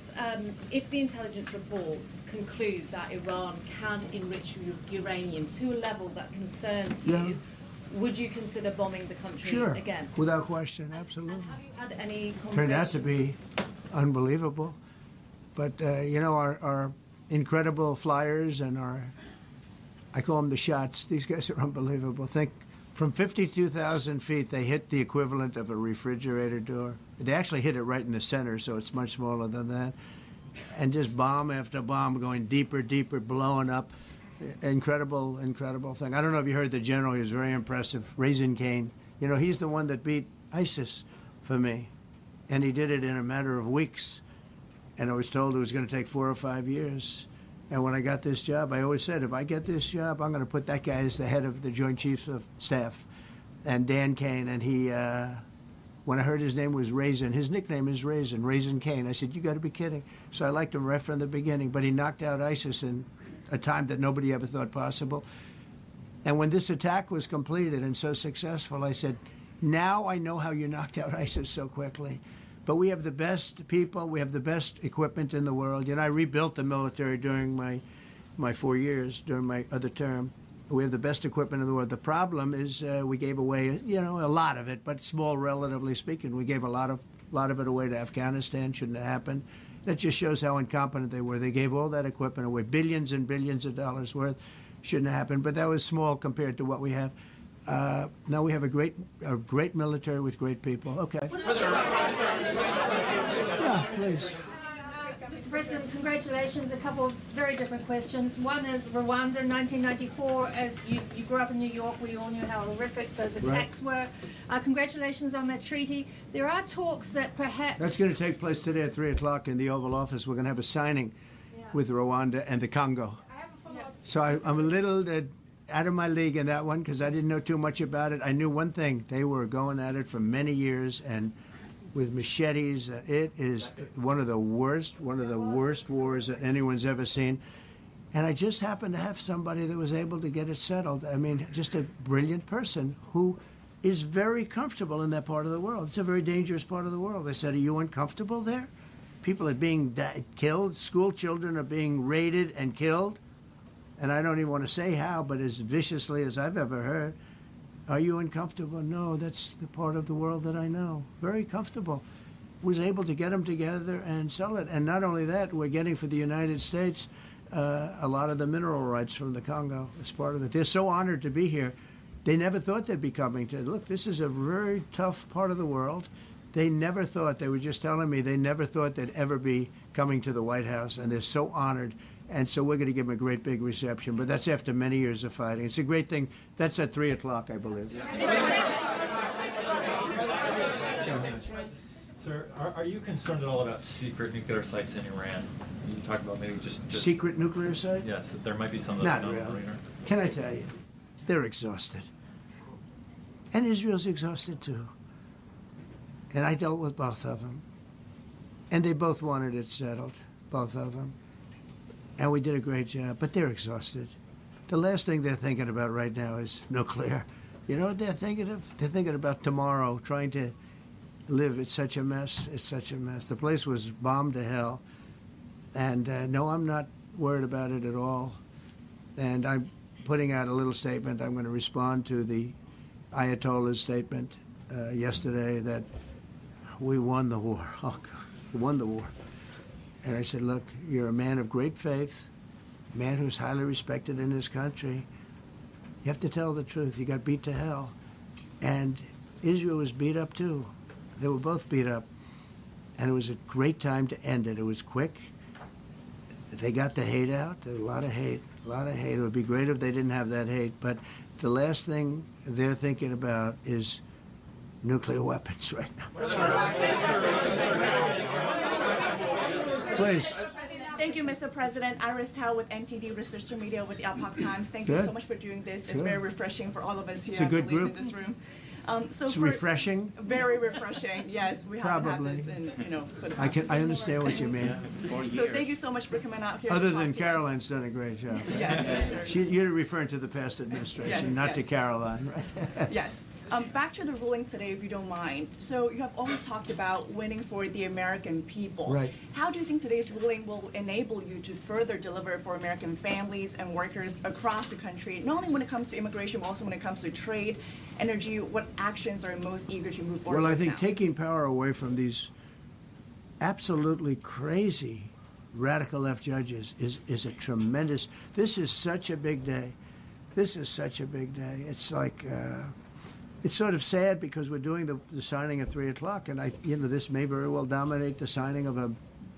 the intelligence reports conclude that Iran can enrich uranium to a level that concerns you, would you consider bombing the country again? Without question, absolutely. And have you had any conversations? Turned out to be unbelievable. But, you know, our incredible flyers and I call them the shots. These guys are unbelievable. Think from 52,000 feet, they hit the equivalent of a refrigerator door. They actually hit it right in the center, so it's much smaller than that. And just bomb after bomb going deeper, deeper, blowing up. Incredible, incredible thing. I don't know if you heard the general. He was very impressive. Raisin Cane. You know, he's the one that beat ISIS for me. And he did it in a matter of weeks. And I was told it was going to take 4 or 5 years. And when I got this job, I always said, if I get this job, I'm going to put that guy as the head of the Joint Chiefs of Staff. And Dan Kane, and he, when I heard his name was Raisin, his nickname is Raisin Cane. I said, you got to be kidding. So I liked him right from the beginning. But he knocked out ISIS in a time that nobody ever thought possible. And when this attack was completed and so successful, I said, now I know how you knocked out ISIS so quickly. But we have the best people, we have the best equipment in the world. You know, I rebuilt the military during my 4 years, during my other term. We have the best equipment in the world. The problem is we gave away, you know, a lot of it, but small, relatively speaking. We gave a lot of it away to Afghanistan. Shouldn't have happened. That just shows how incompetent they were. They gave all that equipment away, billions and billions of dollars worth. Shouldn't have happened, but that was small compared to what we have. Now we have a great military with great people. Okay. Yeah, please. Mr. President, congratulations. A couple of very different questions. One is Rwanda in 1994. As you grew up in New York, we all knew how horrific those attacks were. Congratulations on that treaty. There are talks that perhaps... That's going to take place today at 3 o'clock in the Oval Office. We're going to have a signing with Rwanda and the Congo. So I'm a little out of my league in that one because I didn't know too much about it. I knew one thing. They were going at it for many years and with machetes. It is one of the worst wars that anyone's ever seen. And I just happened to have somebody that was able to get it settled. I mean, just a brilliant person who is very comfortable in that part of the world. It's a very dangerous part of the world. I said, are you uncomfortable there? People are being killed. School children are being raided and killed. and I don't even want to say how, but as viciously as I've ever heard. Are you uncomfortable? No, that's the part of the world that I know. Very comfortable. Was able to get them together and sell it. And not only that, we're getting for the United States a lot of the mineral rights from the Congo as part of it. They're so honored to be here. They never thought they'd be coming to. Look, this is a very tough part of the world. They never thought, they were just telling me, they never thought they'd ever be coming to the White House, and they're so honored. And so we're going to give them a great big reception. But that's after many years of fighting. It's a great thing. That's at 3 o'clock, I believe. Sir, are you concerned at all about secret nuclear sites in Iran? You talked about maybe just secret nuclear site? Yes, that there might be some. Not really. Can I tell you? They're exhausted. And Israel's exhausted too. And I dealt with both of them. And they both wanted it settled, both of them. And we did a great job, but they're exhausted. The last thing they're thinking about right now is nuclear. You know what they're thinking of? They're thinking about tomorrow, trying to live. It's such a mess. It's such a mess. The place was bombed to hell. And no, I'm not worried about it at all. And I'm putting out a little statement. I'm going to respond to the Ayatollah's statement yesterday that we won the war. Oh, God, we won the war. And I said, look, you're a man of great faith, a man who's highly respected in his country. You have to tell the truth. You got beat to hell. And Israel was beat up too. They were both beat up. And it was a great time to end it. It was quick. They got the hate out. There was a lot of hate, a lot of hate. It would be great if they didn't have that hate. But the last thing they're thinking about is nuclear weapons right now. Please. Thank you, Mr. President. Iris Tao with NTD Research Media with the Epoch Times. Thank you Good. so much for doing this. It's Sure. very refreshing for all of us here. It's a good I believe, group. in this room. It's refreshing. Very refreshing. Yes, we haven't Probably. had this in, for the I understand what you mean. So thank you so much for coming out here. Other to than talk to us. Caroline's done a great job. Yes, sure. You're referring to the past administration, Yes, not to yes. Caroline, right? Yes. Back to the ruling today, if you don't mind. So you have always talked about winning for the American people. Right. How do you think today's ruling will enable you to further deliver for American families and workers across the country, not only when it comes to immigration, but also when it comes to trade, energy? What actions are most eager to move forward Well, I with think now? taking power away from these absolutely crazy radical left judges is a tremendous. This is such a big day. This is such a big day. It's like it's sort of sad because we're doing the signing at 3 o'clock, and this may very well dominate the signing of a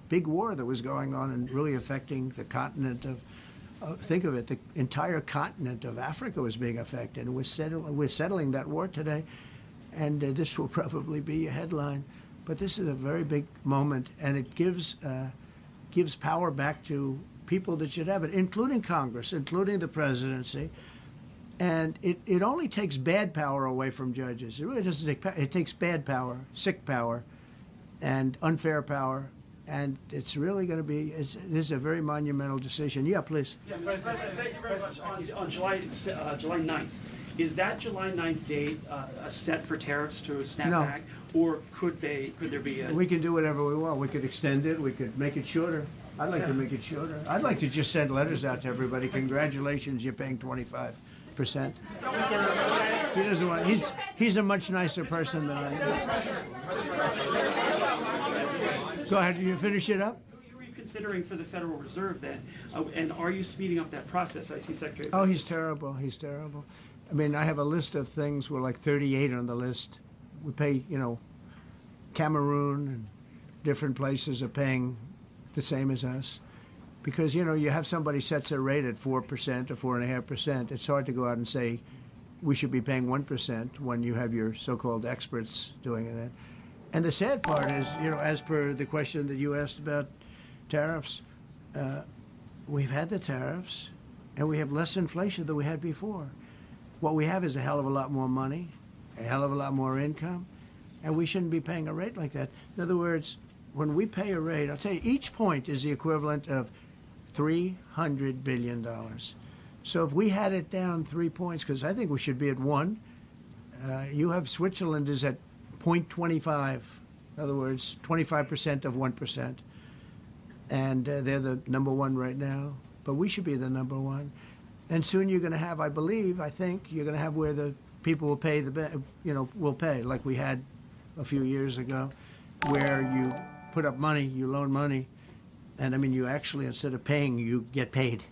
big war that was going on and really affecting the continent of. Think of it, the entire continent of Africa was being affected. We're settling that war today, and this will probably be a headline. But this is a very big moment, and it gives power back to people that should have it, including Congress, including the presidency. And it only takes bad power away from judges. It really doesn't take power. It takes bad power, sick power, and unfair power. And it's really going to be, this is a very monumental decision. Yeah, please. Yes, President, thank you very much. On July 9th, is that July 9th date set for tariffs to snap No. back? Or could there be a... We can do whatever we want. We could extend it. We could make it shorter. I'd like to make it shorter. I'd like to just send letters out to everybody. Congratulations, you're paying 25%. He doesn't want. He's a much nicer person than I am. Go ahead. You finish it up. Who are you considering for the Federal Reserve then? And are you speeding up that process? I see Secretary. Oh, he's terrible. He's terrible. I mean, I have a list of things. We're like 38 on the list. We pay, Cameroon and different places are paying the same as us. Because, you have somebody sets a rate at 4% or 4.5%. It's hard to go out and say we should be paying 1% when you have your so-called experts doing it. And the sad part is, as per the question that you asked about tariffs, we've had the tariffs and we have less inflation than we had before. What we have is a hell of a lot more money, a hell of a lot more income, and we shouldn't be paying a rate like that. In other words, when we pay a rate, I'll tell you, each point is the equivalent of $300 billion. So if we had it down 3 points, because I think we should be at 1, you have Switzerland is at 0.25. In other words, 25% of 1%. And they're the number 1 right now. but we should be the number one. And soon you're going to have, I think, you're going to have where the people will pay will pay, like we had a few years ago, where you put up money, you loan money, and I mean, you actually, instead of paying, you get paid.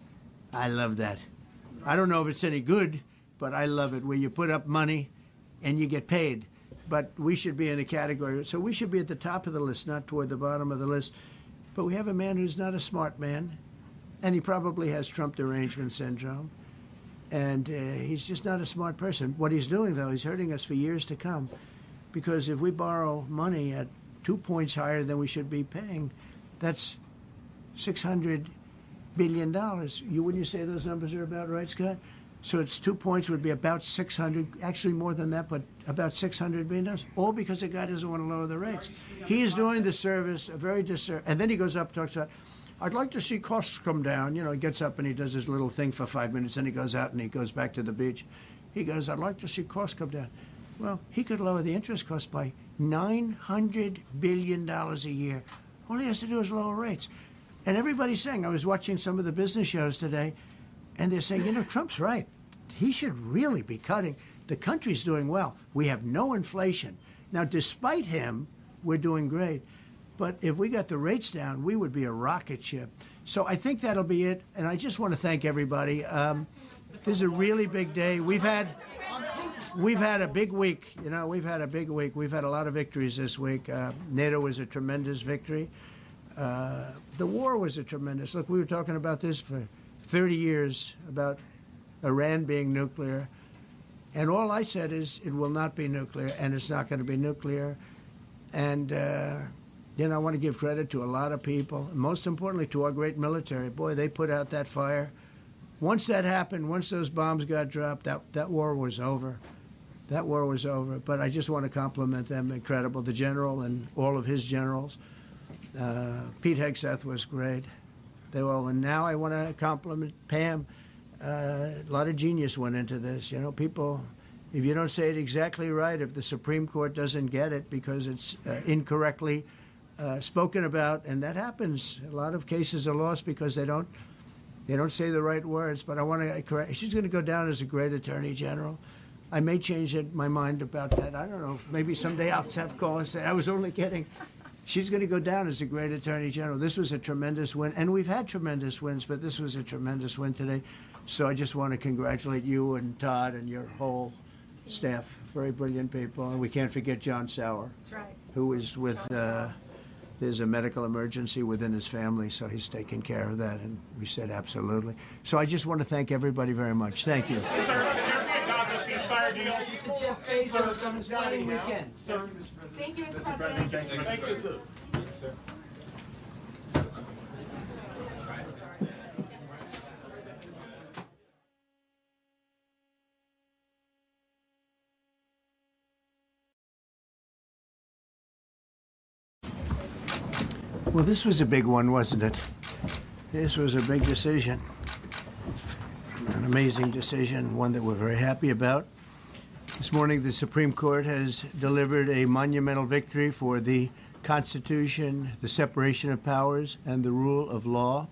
I love that. I don't know if it's any good, but I love it, where you put up money and you get paid. But we should be in a category, so we should be at the top of the list, not toward the bottom of the list. But we have a man who's not a smart man, and he probably has Trump derangement syndrome. And he's just not a smart person. What he's doing, though, he's hurting us for years to come. Because if we borrow money at 2 points higher than we should be paying, that's $600 billion. Wouldn't you say those numbers are about right, Scott? So it's 2 points would be about 600, actually more than that, but about $600 billion. All because the guy doesn't want to lower the rates. He is doing the service, a very disservice. And then he goes up and talks about, I'd like to see costs come down. You know, he gets up and he does his little thing for 5 minutes, and he goes out and he goes back to the beach. He goes, I'd like to see costs come down. Well, he could lower the interest cost by $900 billion a year. All he has to do is lower rates. And everybody's saying, I was watching some of the business shows today, and they're saying, you know, Trump's right. He should really be cutting. The country's doing well. We have no inflation. Now, despite him, we're doing great. But if we got the rates down, we would be a rocket ship. So I think that'll be it. And I just want to thank everybody. This is a really big day. We've had a big week. You know, we've had a big week. We've had a lot of victories this week. NATO was a tremendous victory. The war was a tremendous. Look, we were talking about this for 30 years, about Iran being nuclear. And all I said is it will not be nuclear, and it's not going to be nuclear. And, you know, I want to give credit to a lot of people, and most importantly to our great military. Boy, they put out that fire. Once that happened, once those bombs got dropped, that war was over. That war was over. But I just want to compliment them. Incredible. The general and all of his generals. Pete Hegseth was great. They all. And now I want to compliment Pam. A lot of genius went into this. You know, people, if you don't say it exactly right, if the Supreme Court doesn't get it because it's incorrectly spoken about, and that happens. A lot of cases are lost because they don't say the right words. But I want to correct. She's going to go down as a great attorney general. I may change my mind about that. I don't know. Maybe someday I'll have to call and say I was only kidding. She's going to go down as a great attorney general. This was a tremendous win, and we've had tremendous wins, but this was a tremendous win today. So I just want to congratulate you and Todd and your whole staff. Very brilliant people, and we can't forget John Sauer. That's right. Who is with. There's a medical emergency within his family, so he's taking care of that, and we said absolutely. So I just want to thank everybody very much. Thank you. Sir, can there be a Gaza ceasefire deal? Mr. Jeff Bezos on his wedding weekend. Sir. Thank you, Mr. President. Thank you, sir. Well, this was a big one, wasn't it? This was a big decision. An amazing decision, one that we're very happy about. This morning, the Supreme Court has delivered a monumental victory for the Constitution, the separation of powers, and the rule of law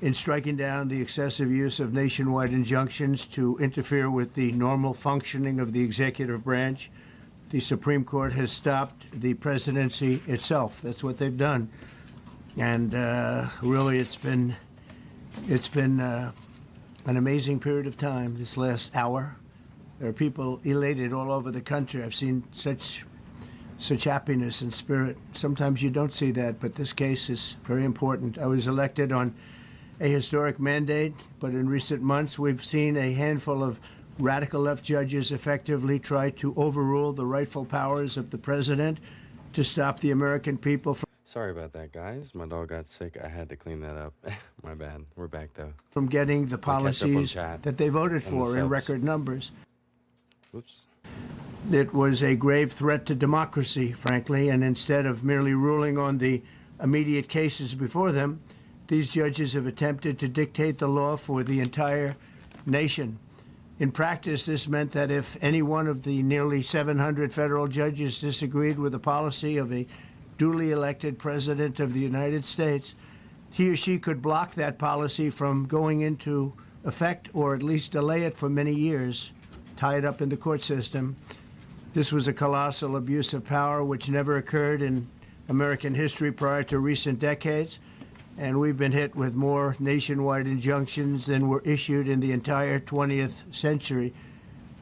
in striking down the excessive use of nationwide injunctions to interfere with the normal functioning of the executive branch. The Supreme Court has stopped the presidency itself. That's what they've done. And really, it's been an amazing period of time, this last hour. There are people elated all over the country. I've seen such happiness and spirit. Sometimes you don't see that, but this case is very important. I was elected on a historic mandate, but in recent months, we've seen a handful of radical left judges effectively try to overrule the rightful powers of the president to stop the American people Sorry about that, guys. My dog got sick. I had to clean that up. My bad. We're back, though. from getting the policies that they voted and the for in subs. record numbers. Oops. It was a grave threat to democracy, frankly, and instead of merely ruling on the immediate cases before them, these judges have attempted to dictate the law for the entire nation. In practice, this meant that if any one of the nearly 700 federal judges disagreed with the policy of a duly elected president of the United States, he or she could block that policy from going into effect or at least delay it for many years, tie it up in the court system. This was a colossal abuse of power which never occurred in American history prior to recent decades, and we've been hit with more nationwide injunctions than were issued in the entire 20th century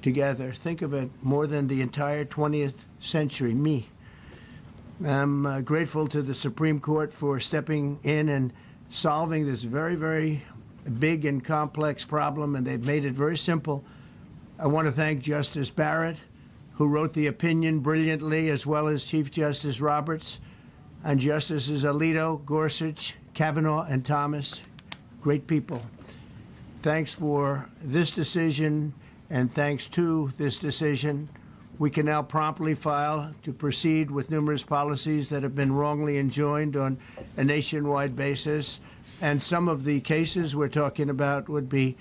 together. Think of it, more than the entire 20th century, me. I'm grateful to the Supreme Court for stepping in and solving this very, very big and complex problem, and they've made it very simple. I want to thank Justice Barrett, who wrote the opinion brilliantly, as well as Chief Justice Roberts, and Justices Alito, Gorsuch, Kavanaugh, and Thomas. Great people. Thanks for this decision, and thanks to this decision, we can now promptly file to proceed with numerous policies that have been wrongly enjoined on a nationwide basis. And some of the cases we're talking about would be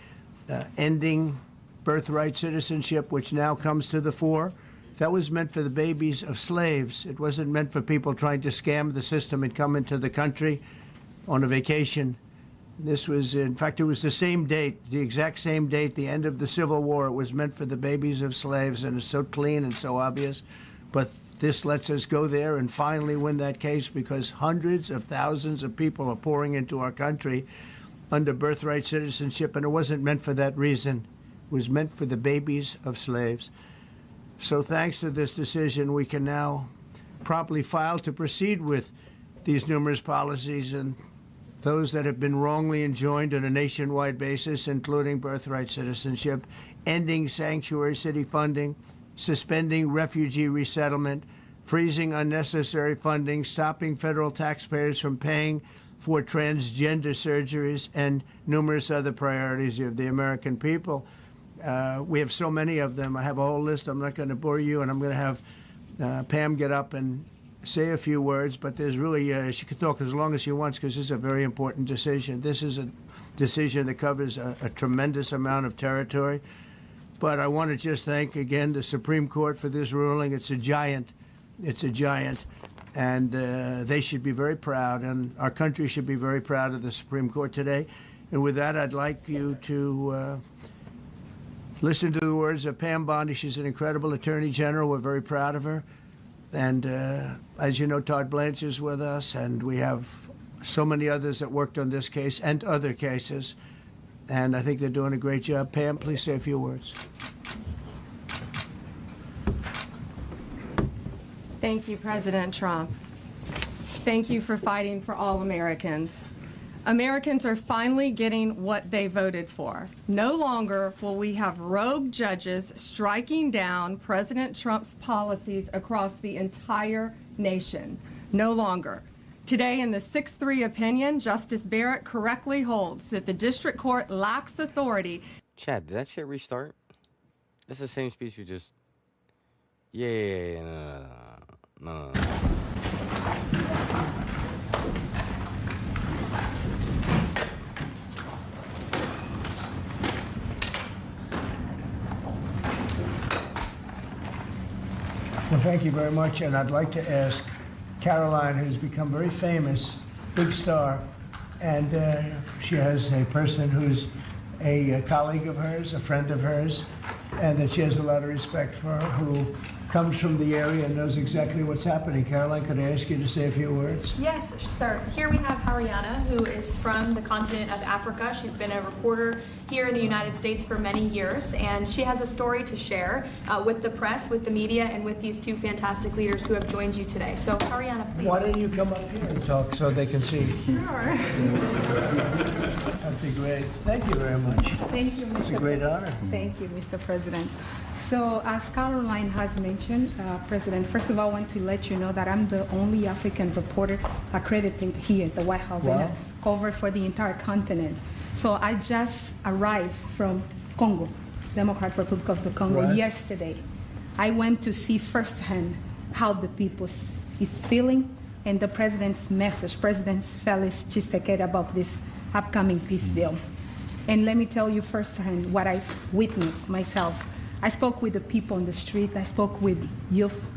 ending birthright citizenship, which now comes to the fore. That was meant for the babies of slaves. It wasn't meant for people trying to scam the system and come into the country on a vacation. This was, in fact, it was the same date, the exact same date, the end of the Civil War. It was meant for the babies of slaves, and it's so clean and so obvious. But this lets us go there and finally win that case, because hundreds of thousands of people are pouring into our country under birthright citizenship, and it wasn't meant for that reason. It was meant for the babies of slaves. So thanks to this decision, we can now promptly file to proceed with these numerous policies and those that have been wrongly enjoined on a nationwide basis, including birthright citizenship, ending sanctuary city funding, suspending refugee resettlement, freezing unnecessary funding, stopping federal taxpayers from paying for transgender surgeries, and numerous other priorities of the American people. We have so many of them. I have a whole list. I'm not going to bore you, and I'm going to have Pam get up and say a few words, but there's really, she could talk as long as she wants, because this is a very important decision. This is a decision that covers a tremendous amount of territory. But I want to just thank again the Supreme Court for this ruling. It's a giant. It's a giant. And they should be very proud, and our country should be very proud of the Supreme Court today. And with that, I'd like you to listen to the words of Pam Bondi. She's an incredible Attorney General. We're very proud of her. And as you know, Todd Blanche is with us, and we have so many others that worked on this case and other cases. And I think they're doing a great job. Pam, please say a few words. Thank you, President Trump. Thank you for fighting for all Americans. Americans are finally getting what they voted for. No longer will we have rogue judges striking down President Trump's policies across the entire nation. No longer. Today, in the 6-3 opinion, Justice Barrett correctly holds that the district court lacks authority. Chad, did that shit restart? That's the same speech you just... Yeah, no. Well, thank you very much, and I'd like to ask Caroline, who's become very famous, big star, and she has a person who's a colleague of hers, a friend of hers, and that she has a lot of respect for, who comes from the area and knows exactly what's happening. Caroline, could I ask you to say a few words? Yes, sir. Here we have Ariana, who is from the continent of Africa. She's been a reporter here in the United States for many years, and she has a story to share with the press, with the media, and with these two fantastic leaders who have joined you today. So, Ariana, please. Why don't you come up here and talk so they can see? Sure. That'd be great. Thank you very much. Thank you, Mr. It's a great honor. Thank you, Mr. President. So, as Caroline has mentioned, President, first of all, I want to let you know that I'm the only African reporter accredited here at the White House. Wow. And I cover for the entire continent. So I just arrived from Congo, Democratic Republic of the Congo, Right. yesterday. I went to see firsthand how the people is feeling and the president's message, President Felix Tshisekedi, about this upcoming peace deal. And let me tell you firsthand what I've witnessed myself. I spoke with the people on the street. I spoke with youth.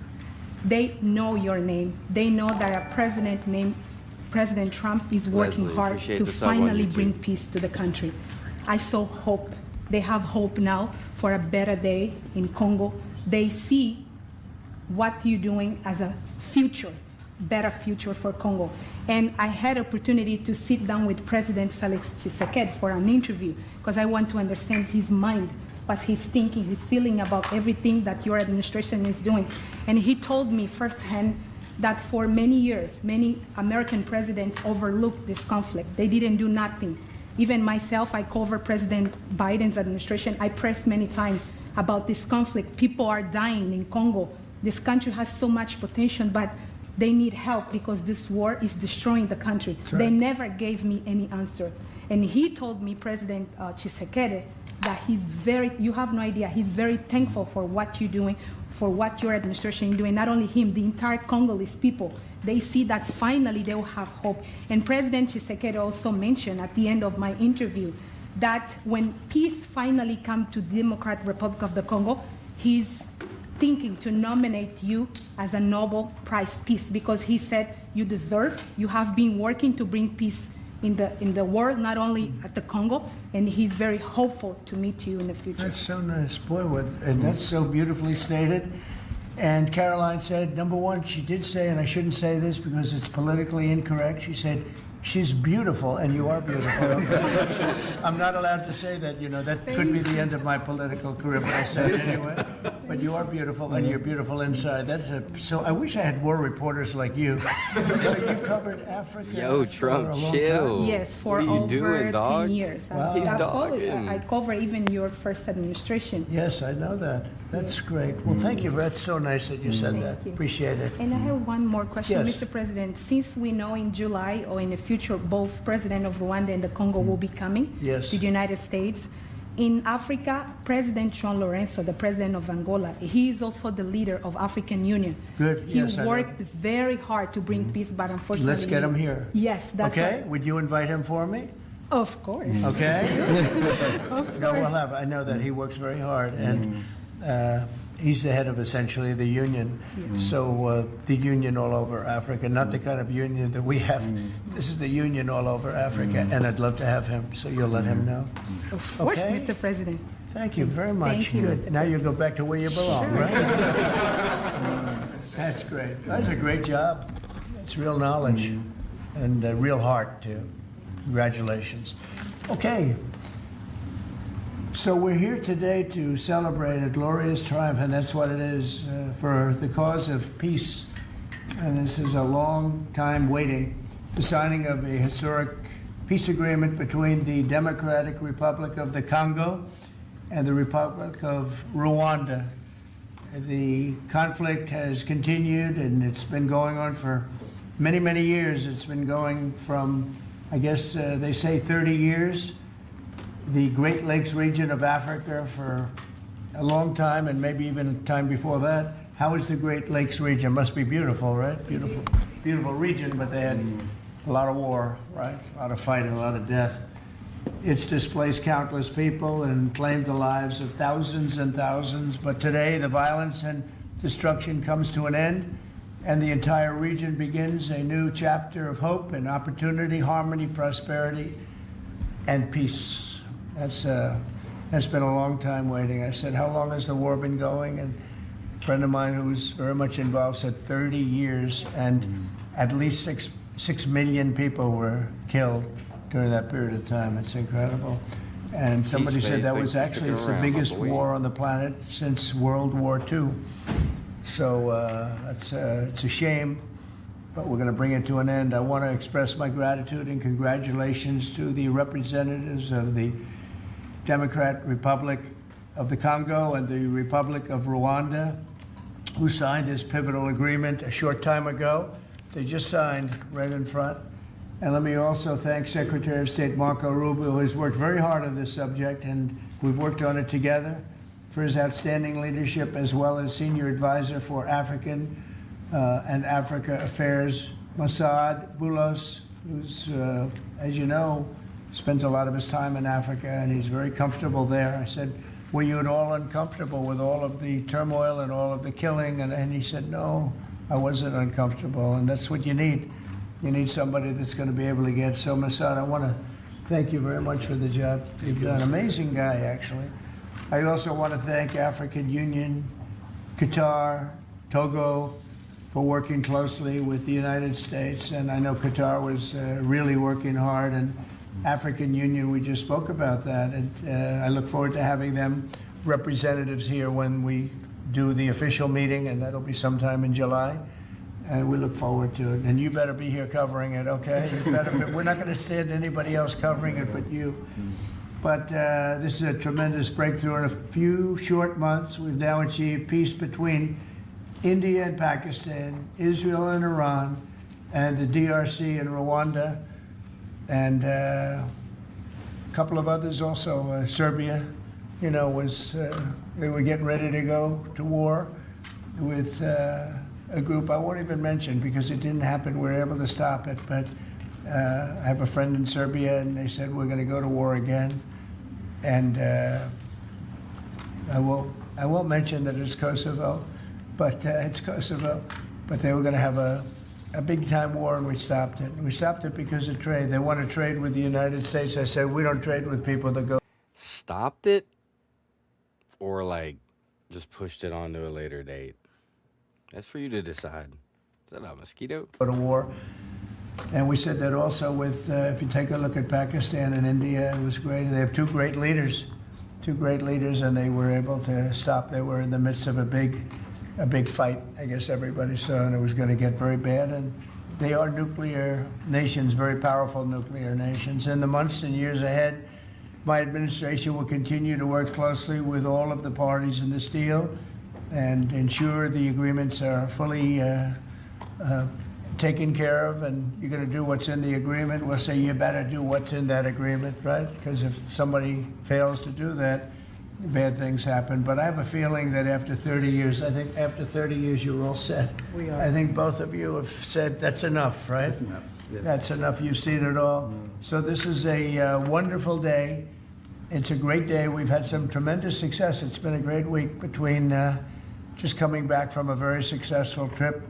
They know your name. They know that a president named President Trump is working Leslie, hard appreciate to the sub on finally YouTube. bring peace to the country. I saw hope. They have hope now for a better day in Congo. They see what you're doing as a future, better future for Congo. And I had opportunity to sit down with President Felix Tshisekedi for an interview because I want to understand his mind, what he's thinking, his feeling about everything that your administration is doing. And he told me firsthand that for many years, many American presidents overlooked this conflict. They didn't do nothing. Even myself, I covered President Biden's administration. I pressed many times about this conflict. People are dying in Congo. This country has so much potential, but they need help because this war is destroying the country. Right. They never gave me any answer. And he told me, President Tshisekedi, that you have no idea, he's very thankful for what you're doing, for what your administration is doing. Not only him, the entire Congolese people. They see that finally they will have hope. And President Tshisekedi also mentioned at the end of my interview that when peace finally comes to the Democratic Republic of the Congo, he's thinking to nominate you as a Nobel Prize Peace because he said you deserve, you have been working to bring peace in the world, not only at the Congo, and he's very hopeful to meet you in the future. That's so nice, boy, and that's so beautifully stated. And Caroline said, number one, she did say, and I shouldn't say this because it's politically incorrect, she said, she's beautiful, and you are beautiful. Okay? I'm not allowed to say that, that could be the end of my political career, but I said it anyway. But you are beautiful, and you're beautiful inside. So I wish I had more reporters like you. So you covered Africa. Yo, for Trump, a long chill. time? Yes, for What are you over doing, dog? 10 years. Wow. He's I dogging. cover even your first administration. Yes, I know that. That's great. Well, thank you. That's so nice that you said that. Thank you. Appreciate it. And I have one more question, Yes. Mr. President. Since we know in July or in the future, both President of Rwanda and the Congo will be coming Yes. to the United States. In Africa, President João Lourenço, the president of Angola, he is also the leader of African Union. Good. He Yes, I know. worked very hard to bring peace, but unfortunately... Let's get him here. Yes, that's Okay? right. Would you invite him for me? Of course. Okay? Of No, course. we'll have. I know that he works very hard, and he's the head of essentially the union. So the union all over Africa, not the kind of union that we have. This is the union all over Africa, and I'd love to have him. So you'll let him know. Of course, Okay. Mr. President. Thank you very much. Thank you, Good. Mr. Now you go back to where you belong, right? That's great. That's a great job. It's real knowledge and real heart too. Congratulations. Okay. So we're here today to celebrate a glorious triumph, and that's what it is, for the cause of peace. And this is a long time waiting, the signing of a historic peace agreement between the Democratic Republic of the Congo and the Republic of Rwanda. The conflict has continued, and it's been going on for many, many years. It's been going from, I guess they say 30 years. The Great Lakes region of Africa for a long time, and maybe even time before that. How is the Great Lakes region? Must be beautiful, right? Beautiful, beautiful region, but they had a lot of war, right? A lot of fighting, a lot of death. It's displaced countless people and claimed the lives of thousands and thousands. But today, the violence and destruction comes to an end, and the entire region begins a new chapter of hope and opportunity, harmony, prosperity, and peace. That's been a long time waiting. I said, how long has the war been going? And a friend of mine who's very much involved said 30 years, and at least 6 million people were killed during that period of time. It's incredible. And somebody said that was actually, it's the biggest war on the planet since World War II. So it's a shame, but we're going to bring it to an end. I want to express my gratitude and congratulations to the representatives of the Democratic Republic of the Congo and the Republic of Rwanda, who signed this pivotal agreement a short time ago. They just signed right in front. And let me also thank Secretary of State Marco Rubio, who has worked very hard on this subject, and we've worked on it together, for his outstanding leadership, as well as Senior Advisor for African and Africa Affairs, Mossad Boulos, who's, as you know, spends a lot of his time in Africa, and he's very comfortable there. I said, were you at all uncomfortable with all of the turmoil and all of the killing? And he said, no, I wasn't uncomfortable, and that's what you need. You need somebody that's going to be able to get. So, Masad, I want to thank you very much for the job you've done. Amazing guy, actually. I also want to thank African Union, Qatar, Togo, for working closely with the United States. And I know Qatar was really working hard, and African Union, we just spoke about that. And I look forward to having them representatives here when we do the official meeting, and that'll be sometime in July. And we look forward to it. And you better be here covering it, okay? You better be, we're not going to stand anybody else covering it but you. But this is a tremendous breakthrough. In a few short months, we've now achieved peace between India and Pakistan, Israel and Iran, and the DRC and Rwanda, and a couple of others also. Serbia, you know, was they were getting ready to go to war with a group I won't even mention because it didn't happen. We were able to stop it, but I have a friend in Serbia, and they said we're going to go to war again, and I won't mention that it's Kosovo. But it's Kosovo. But they were going to have a big time war, and we stopped it. We stopped it because of trade. They want to trade with the United States. I said, we don't trade with people that go. Stopped it? Or like just pushed it on to a later date? That's for you to decide. Is that a mosquito? Go to war. And we said that also with, if you take a look at Pakistan and India, it was great. They have two great leaders, and they were able to stop. They were in the midst of a big fight, I guess everybody saw, and it was going to get very bad. And they are nuclear nations, very powerful nuclear nations. In the months and years ahead, my administration will continue to work closely with all of the parties in this deal and ensure the agreements are fully taken care of. And you're going to do what's in the agreement. We'll say you better do what's in that agreement, right? Because if somebody fails to do that, bad things happen. But I have a feeling that after 30 years, I think after 30 years, you're all set. We are. I think both of you have said that's enough, right? That's enough. Yeah. That's enough. You've seen it all. So this is a wonderful day. It's a great day. We've had some tremendous success. It's been a great week between just coming back from a very successful trip.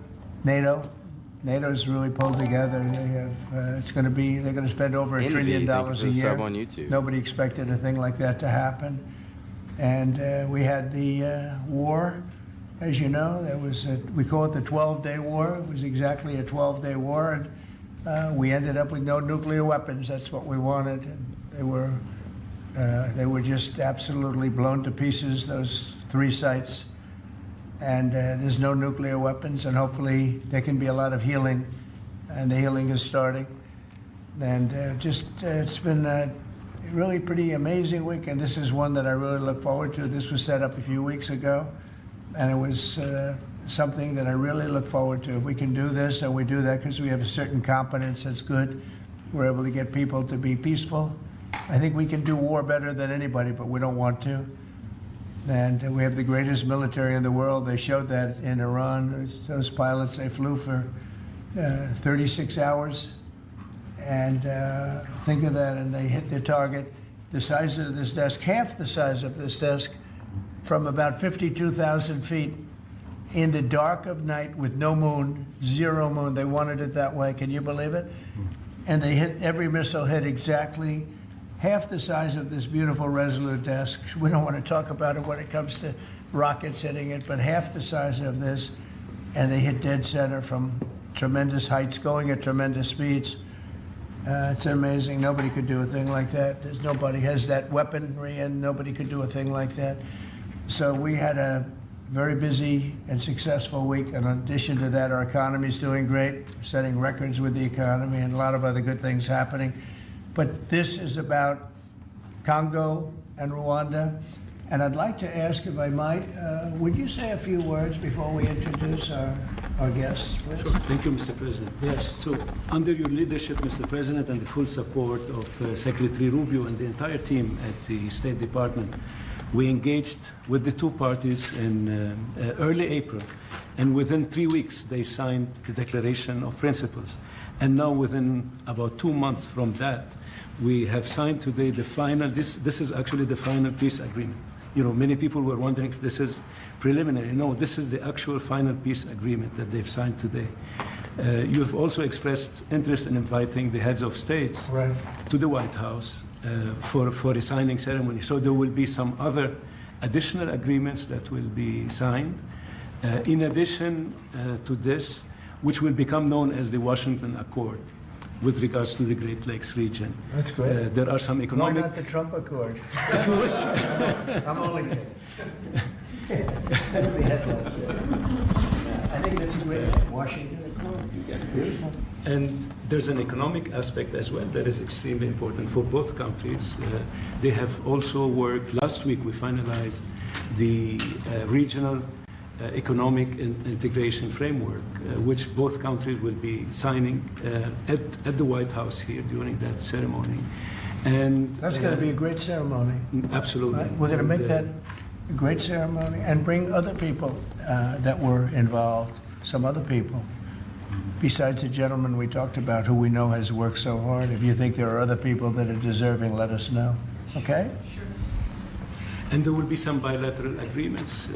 NATO's really pulled together. They have. They're going to spend over $1 trillion a year. Sub on YouTube. Nobody expected a thing like that to happen. And we had the war, as you know. That was we call it the 12-day war. It was exactly a 12-day war, and we ended up with no nuclear weapons. That's what we wanted. And they were just absolutely blown to pieces, those 3 sites. And there's no nuclear weapons, and hopefully there can be a lot of healing, and the healing is starting. And it's been a really pretty amazing week, and this is one that I really look forward to. This was set up a few weeks ago, and it was something that I really look forward to. If we can do this, and we do that because we have a certain competence that's good, we're able to get people to be peaceful. I think we can do war better than anybody, but we don't want to. And we have the greatest military in the world. They showed that in Iran. Those pilots, they flew for 36 hours. And think of that, and they hit their target. The size of this desk, half the size of this desk, from about 52,000 feet in the dark of night with no moon, 0 moon. They wanted it that way. Can you believe it? And they hit, every missile hit exactly half the size of this beautiful Resolute desk. We don't want to talk about it when it comes to rockets hitting it, but half the size of this, and they hit dead center from tremendous heights, going at tremendous speeds. It's amazing. Nobody could do a thing like that. Nobody has that weaponry, and nobody could do a thing like that. So we had a very busy and successful week. And in addition to that, our economy is doing great, setting records with the economy, and a lot of other good things happening. But this is about Congo and Rwanda. And I'd like to ask, if I might, would you say a few words before we introduce our guests? Sure. Thank you, Mr. President. Yes. So, under your leadership, Mr. President, and the full support of Secretary Rubio and the entire team at the State Department, we engaged with the 2 parties in early April. And within 3 weeks, they signed the Declaration of Principles. And now, within about 2 months from that, we have signed today the final, this is actually the final peace agreement. You know, many people were wondering if this is preliminary. No, this is the actual final peace agreement that they've signed today. You have also expressed interest in inviting the heads of states to the White House for a signing ceremony. So there will be some other additional agreements that will be signed. In addition to this, which will become known as the Washington Accord with regards to the Great Lakes region. That's great. There are some economic... Why not the Trump Accord? If you wish. I'm only kidding. That'll be headlines. I think that's a great Washington Accord. Beautiful. And there's an economic aspect as well that is extremely important for both countries. They have also worked, last week we finalized the regional economic integration framework, which both countries will be signing at the White House here during that ceremony. And that's going to be a great ceremony. Absolutely. Right? We're going to make that a great ceremony and bring other people that were involved, some other people. Besides the gentleman we talked about who we know has worked so hard, if you think there are other people that are deserving, let us know. Okay? Sure. And there will be some bilateral agreements.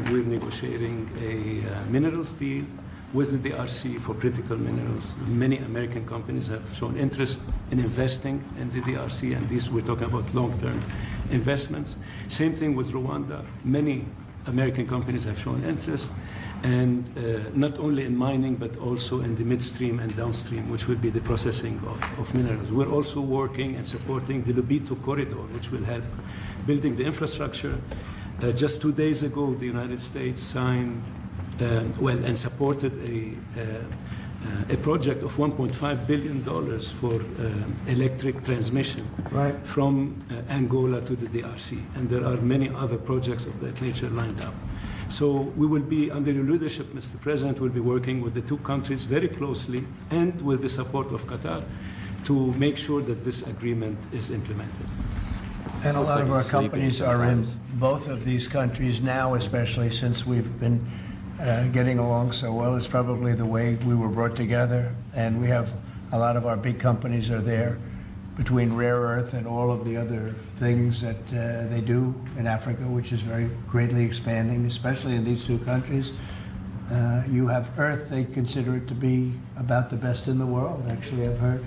We're negotiating a minerals deal with the DRC for critical minerals. Many American companies have shown interest in investing in the DRC, and these we're talking about long-term investments. Same thing with Rwanda. Many American companies have shown interest, and not only in mining, but also in the midstream and downstream, which will be the processing of minerals. We're also working and supporting the Lobito corridor, which will help building the infrastructure. Just 2 days ago, the United States signed, and supported a project of $1.5 billion for electric transmission from Angola to the DRC. And there are many other projects of that nature lined up. So we will be, under your leadership, Mr. President, we'll be working with the two countries very closely and with the support of Qatar to make sure that this agreement is implemented. And a lot of our companies are in both of these countries now, especially since we've been getting along so well. It's probably the way we were brought together. And we have a lot of our big companies are there, between rare earth and all of the other things that they do in Africa, which is very greatly expanding, especially in these two countries. You have earth, they consider it to be about the best in the world, actually, I've heard.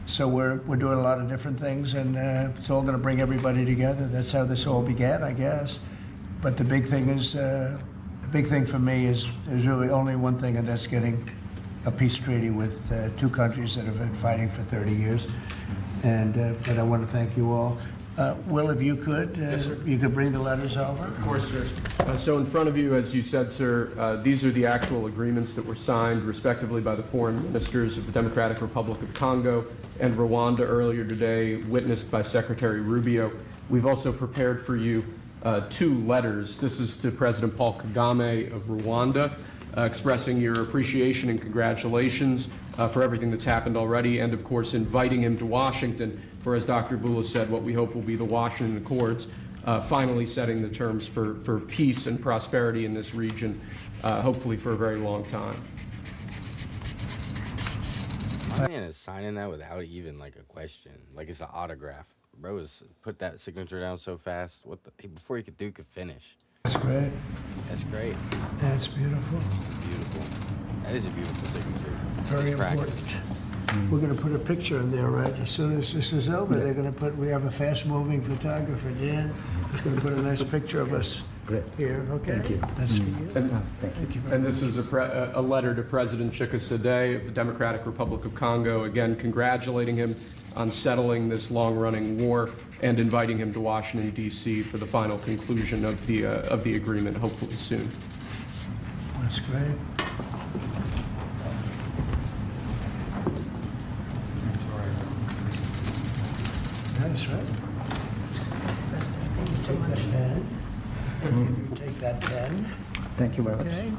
So we're doing a lot of different things, and it's all going to bring everybody together. That's how this all began, I guess. But the big thing is, the big thing for me is there's really only one thing, and that's getting a peace treaty with two countries that have been fighting for 30 years. And but I want to thank you all. Will, if you could, you could bring the letters over. Of course, sir. So in front of you, as you said, sir, these are the actual agreements that were signed respectively by the foreign ministers of the Democratic Republic of Congo and Rwanda earlier today, witnessed by Secretary Rubio. We've also prepared for you 2 letters. This is to President Paul Kagame of Rwanda, expressing your appreciation and congratulations for everything that's happened already, and of course inviting him to Washington for, as Dr. Bula said, what we hope will be the Washington Accords, finally setting the terms for peace and prosperity in this region, hopefully for a very long time. My man is signing that without even like a question, like it's an autograph. Bro has put that signature down so fast. What the, before he could finish. That's great. That's great. That's beautiful. That's beautiful. That is a beautiful signature. Very important. We're going to put a picture in there, right? As soon as this is over, they're going to put, we have a fast-moving photographer, Dan. He's going to put a nice picture of us here. Okay. Thank you. That's for you. Thank you. And this is a letter to President Tshisekedi of the Democratic Republic of Congo, again congratulating him on settling this long-running war and inviting him to Washington, D.C. for the final conclusion of the agreement, hopefully soon. That's great. Nice, right? Thank you so much. You take that pen. Thank you very much. Okay.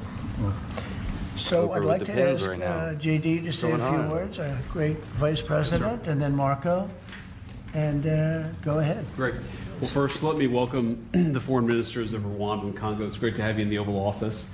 So I'd like to ask JD to say a few words, our great Vice President, and then Marco, and go ahead. Great. Well, first, let me welcome the foreign ministers of Rwanda and Congo. It's great to have you in the Oval Office.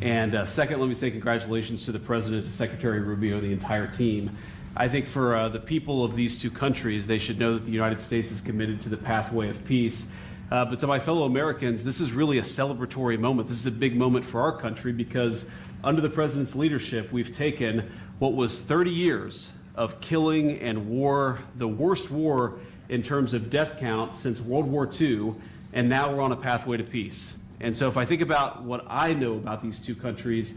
And second, let me say congratulations to the President, to Secretary Rubio, and the entire team. I think for the people of these two countries, they should know that the United States is committed to the pathway of peace. But to my fellow Americans, this is really a celebratory moment. This is a big moment for our country because under the president's leadership, we've taken what was 30 years of killing and war, the worst war in terms of death count since World War II, and now we're on a pathway to peace. And so if I think about what I know about these two countries,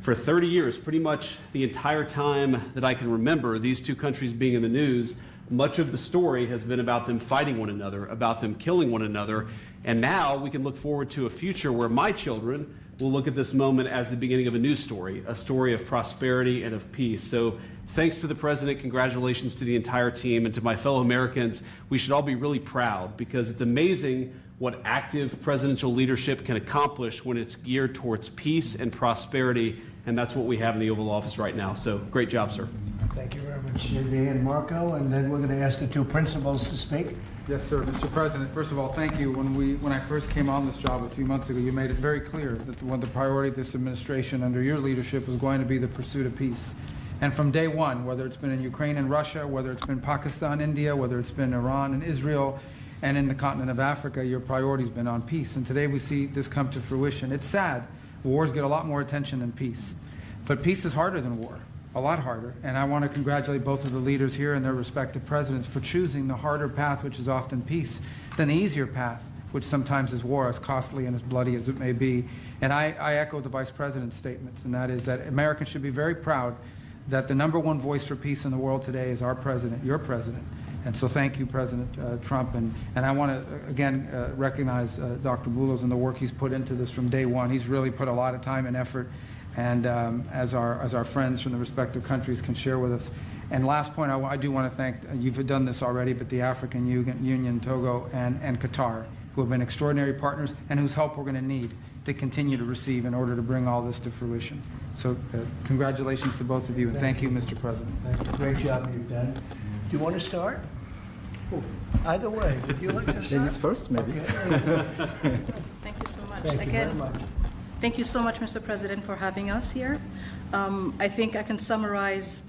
for 30 years, pretty much the entire time that I can remember these two countries being in the news, much of the story has been about them fighting one another, about them killing one another. And now we can look forward to a future where my children will look at this moment as the beginning of a new story, a story of prosperity and of peace. So thanks to the President, congratulations to the entire team, and to my fellow Americans. We should all be really proud, because it's amazing what active presidential leadership can accomplish when it's geared towards peace and prosperity, and that's what we have in the Oval Office right now. So great job, sir. Thank you very much, JB and Marco. And then we're going to ask the two principals to speak. Yes, sir. Mr. President, first of all, thank you. When I first came on this job a few months ago, you made it very clear that one of the priority of this administration under your leadership was going to be the pursuit of peace. And from day one, whether it's been in Ukraine and Russia, whether it's been Pakistan, India, whether it's been Iran and Israel, and in the continent of Africa, your priority's been on peace. And today we see this come to fruition. It's sad. Wars get a lot more attention than peace. But peace is harder than war, a lot harder. And I want to congratulate both of the leaders here and their respective presidents for choosing the harder path, which is often peace, than the easier path, which sometimes is war, as costly and as bloody as it may be. And I echo the Vice President's statements, and that is that Americans should be very proud that the #1 voice for peace in the world today is our president, your president. And so thank you, President Trump. And I want to, again, recognize Dr. Boulos and the work he's put into this from day one. He's really put a lot of time and effort, and as our friends from the respective countries can share with us. And last point, I do want to thank, you've done this already, but the African Union, Togo, and Qatar, who have been extraordinary partners and whose help we're going to need to continue to receive in order to bring all this to fruition. So congratulations to both of you, and thank you, Mr. President. Thank you. Great job you've done. Do you want to start? Either way. Would you like to start? Ladies first, maybe. Okay. Thank you so much. Thank you very much. Thank you so much, Mr. President, for having us here. I think I can summarize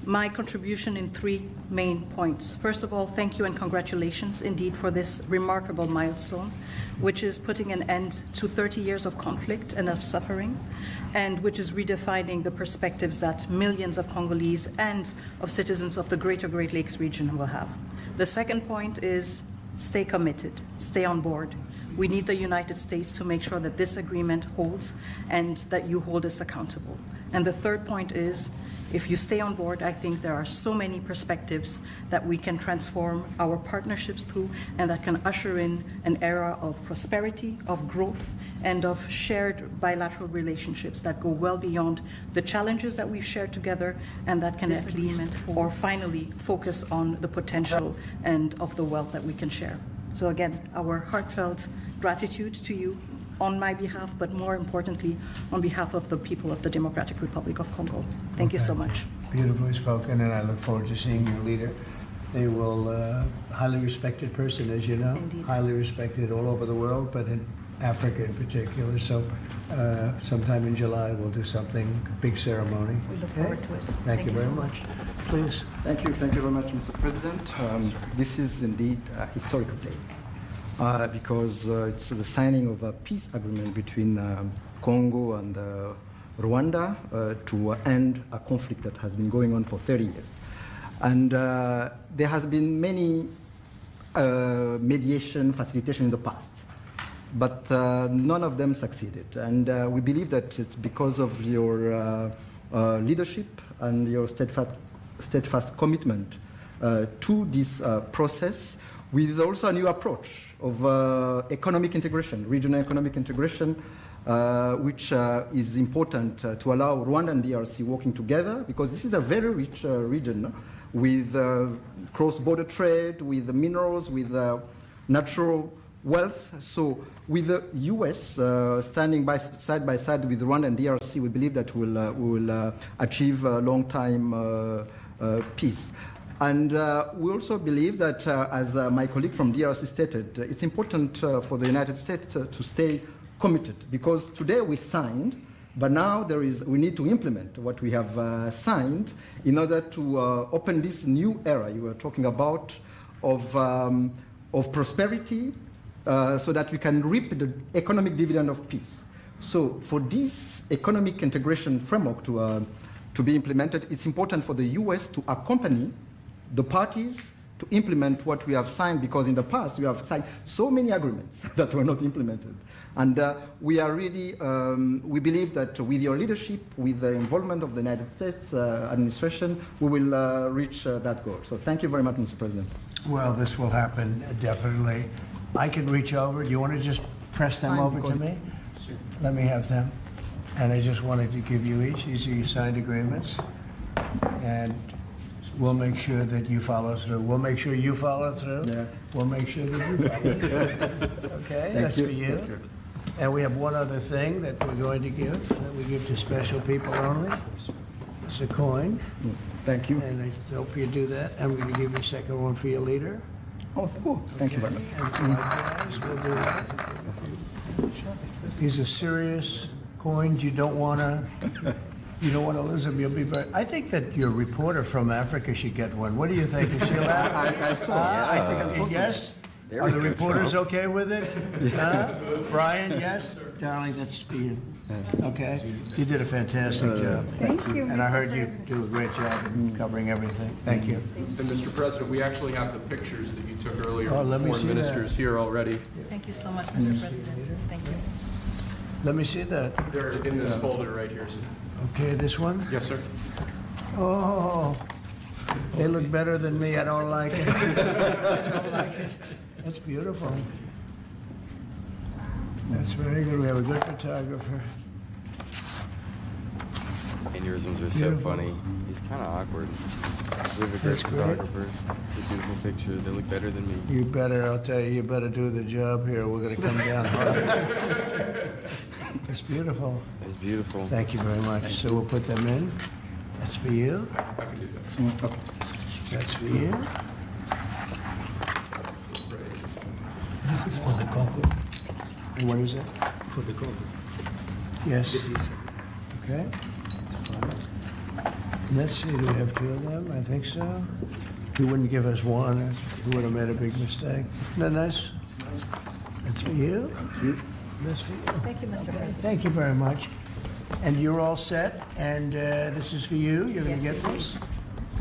my contribution in 3 main points. First of all, thank you and congratulations indeed for this remarkable milestone, which is putting an end to 30 years of conflict and of suffering, and which is redefining the perspectives that millions of Congolese and of citizens of the greater Great Lakes region will have. The second point is stay committed, stay on board. We need the United States to make sure that this agreement holds and that you hold us accountable. And the third point is, if you stay on board, I think there are so many perspectives that we can transform our partnerships through, and that can usher in an era of prosperity, of growth, and of shared bilateral relationships that go well beyond the challenges that we've shared together, and that can at least, or finally, focus on the potential and of the wealth that we can share. So again, our heartfelt gratitude to you on my behalf, but more importantly, on behalf of the people of the Democratic Republic of Congo. Thank you so much. Beautifully spoken, and I look forward to seeing your leader. They will, highly respected person, as you know, Indeed. highly respected all over the world, but in Africa in particular. So sometime in July, we'll do something, big ceremony. We look forward to it. Thank you very so much. Please. Thank you very much, Mr. President. This is indeed a historical day. Because it's the signing of a peace agreement between Congo and Rwanda to end a conflict that has been going on for 30 years. And there has been many mediation, facilitation in the past, but none of them succeeded. And we believe that it's because of your leadership and your steadfast commitment to this process, with also a new approach of economic integration, regional economic integration, which is important to allow Rwanda and DRC working together, because this is a very rich region with cross-border trade, with minerals, with natural wealth. So with the U.S. Standing side by side with Rwanda and DRC, we believe that we will achieve a long-time peace. And we also believe that, as my colleague from DRC stated, it's important for the United States to stay committed, because today we signed, but now we need to implement what we have signed in order to open this new era you were talking about of prosperity, so that we can reap the economic dividend of peace. So for this economic integration framework to be implemented, it's important for the US to accompany the parties to implement what we have signed, because in the past we have signed so many agreements that were not implemented. And we are really, we believe that with your leadership, with the involvement of the United States administration, we will reach that goal. So thank you very much, Mr. President. Well, this will happen definitely. I can reach over. Do you want to just press them Fine, over to me? Let me have them. And I just wanted to give you each. These are your signed agreements. And we'll make sure that you follow through. We'll make sure you follow through. Yeah. We'll make sure that you follow through. Okay, that's for you. Thank you. And we have one other thing that we're going to give, that we give to special people only. It's a coin. Thank you. And I hope you do that. I'm going to give you a second one for your leader. Oh, cool. Thank you very much. And my guys will do that. These are serious coins. You don't want to lose them. You'll be very. I think that your reporter from Africa should get one. What do you think? Is she allowed? I saw. I think yes. There Are we the go, reporters Trump. okay with it? Brian, yes? Darling, that's for you. Okay? You did a fantastic job. Thank you. And I heard you do a great job in covering everything. Thank you. And Mr. President, we actually have the pictures that you took earlier Oh, of let the me foreign see that. ministers here already. Thank you so much, Mr. President. Thank you. Let me see that. They're in this folder right here, sir. Okay, this one? Yes, sir. Oh, they look better than me. I don't like it. I don't like it. That's beautiful. That's very good. We have a good photographer. Aneurysms are so Beautiful. funny. He's kind of awkward. We have a great That's great. photographer. It's a beautiful picture. They look better than me. You better, I'll tell you, you better do the job here. We're going to come down hard. It's beautiful. It's beautiful. Thank you very much. So we'll put them in. That's for you. I can do that. Okay. That's for you. This is for the Congo. And what is it? For the Congo. Yes. Okay. That's fine. Let's see, do we have two of them? I think so. He wouldn't give us one. He would have made a big mistake. Isn't that nice? That's for you. That's for you. Thank you, Mr. President. Thank you very much. And you're all set, and this is for you. You're going to Yes, get it this?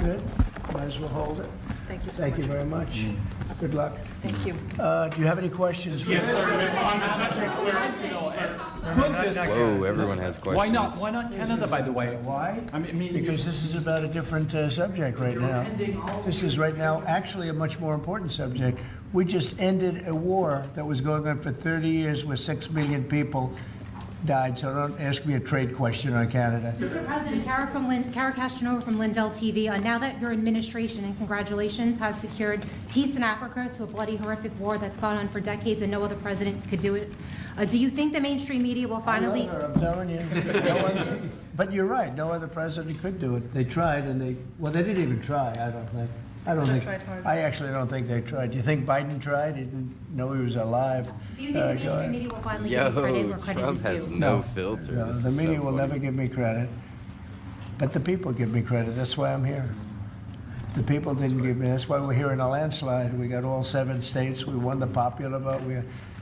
Good. Might as well hold it. Thank you so Thank much. you very much. Good luck. Thank you. Do you have any questions? Yes, sir. On the subject, sir. Whoa, everyone has questions. Why not? Why not Canada, by the way? Why? I mean, Because this is about a different subject right now. This is right now actually a much more important subject. We just ended a war that was going on for 30 years where 6 million people died. So don't ask me a trade question on Canada. Mr. President, Kara Castanova from Lindell TV. Now that your administration, and congratulations, has secured peace in Africa to a bloody, horrific war that's gone on for decades and no other president could do it, do you think the mainstream media will finally... I love her, I'm telling you. But you're right. No other president could do it. They tried, and they didn't even try, I don't think. I actually don't think they tried. Do you think Biden tried? He didn't know he was alive. Do you think the mainstream media will finally give you credit where credit Trump is has due? no filter. No, This the is media so will funny. never give me credit. But the people give me credit. That's why I'm here. The people didn't give me. That's why we're here in a landslide. We got all 7 states. We won the popular vote.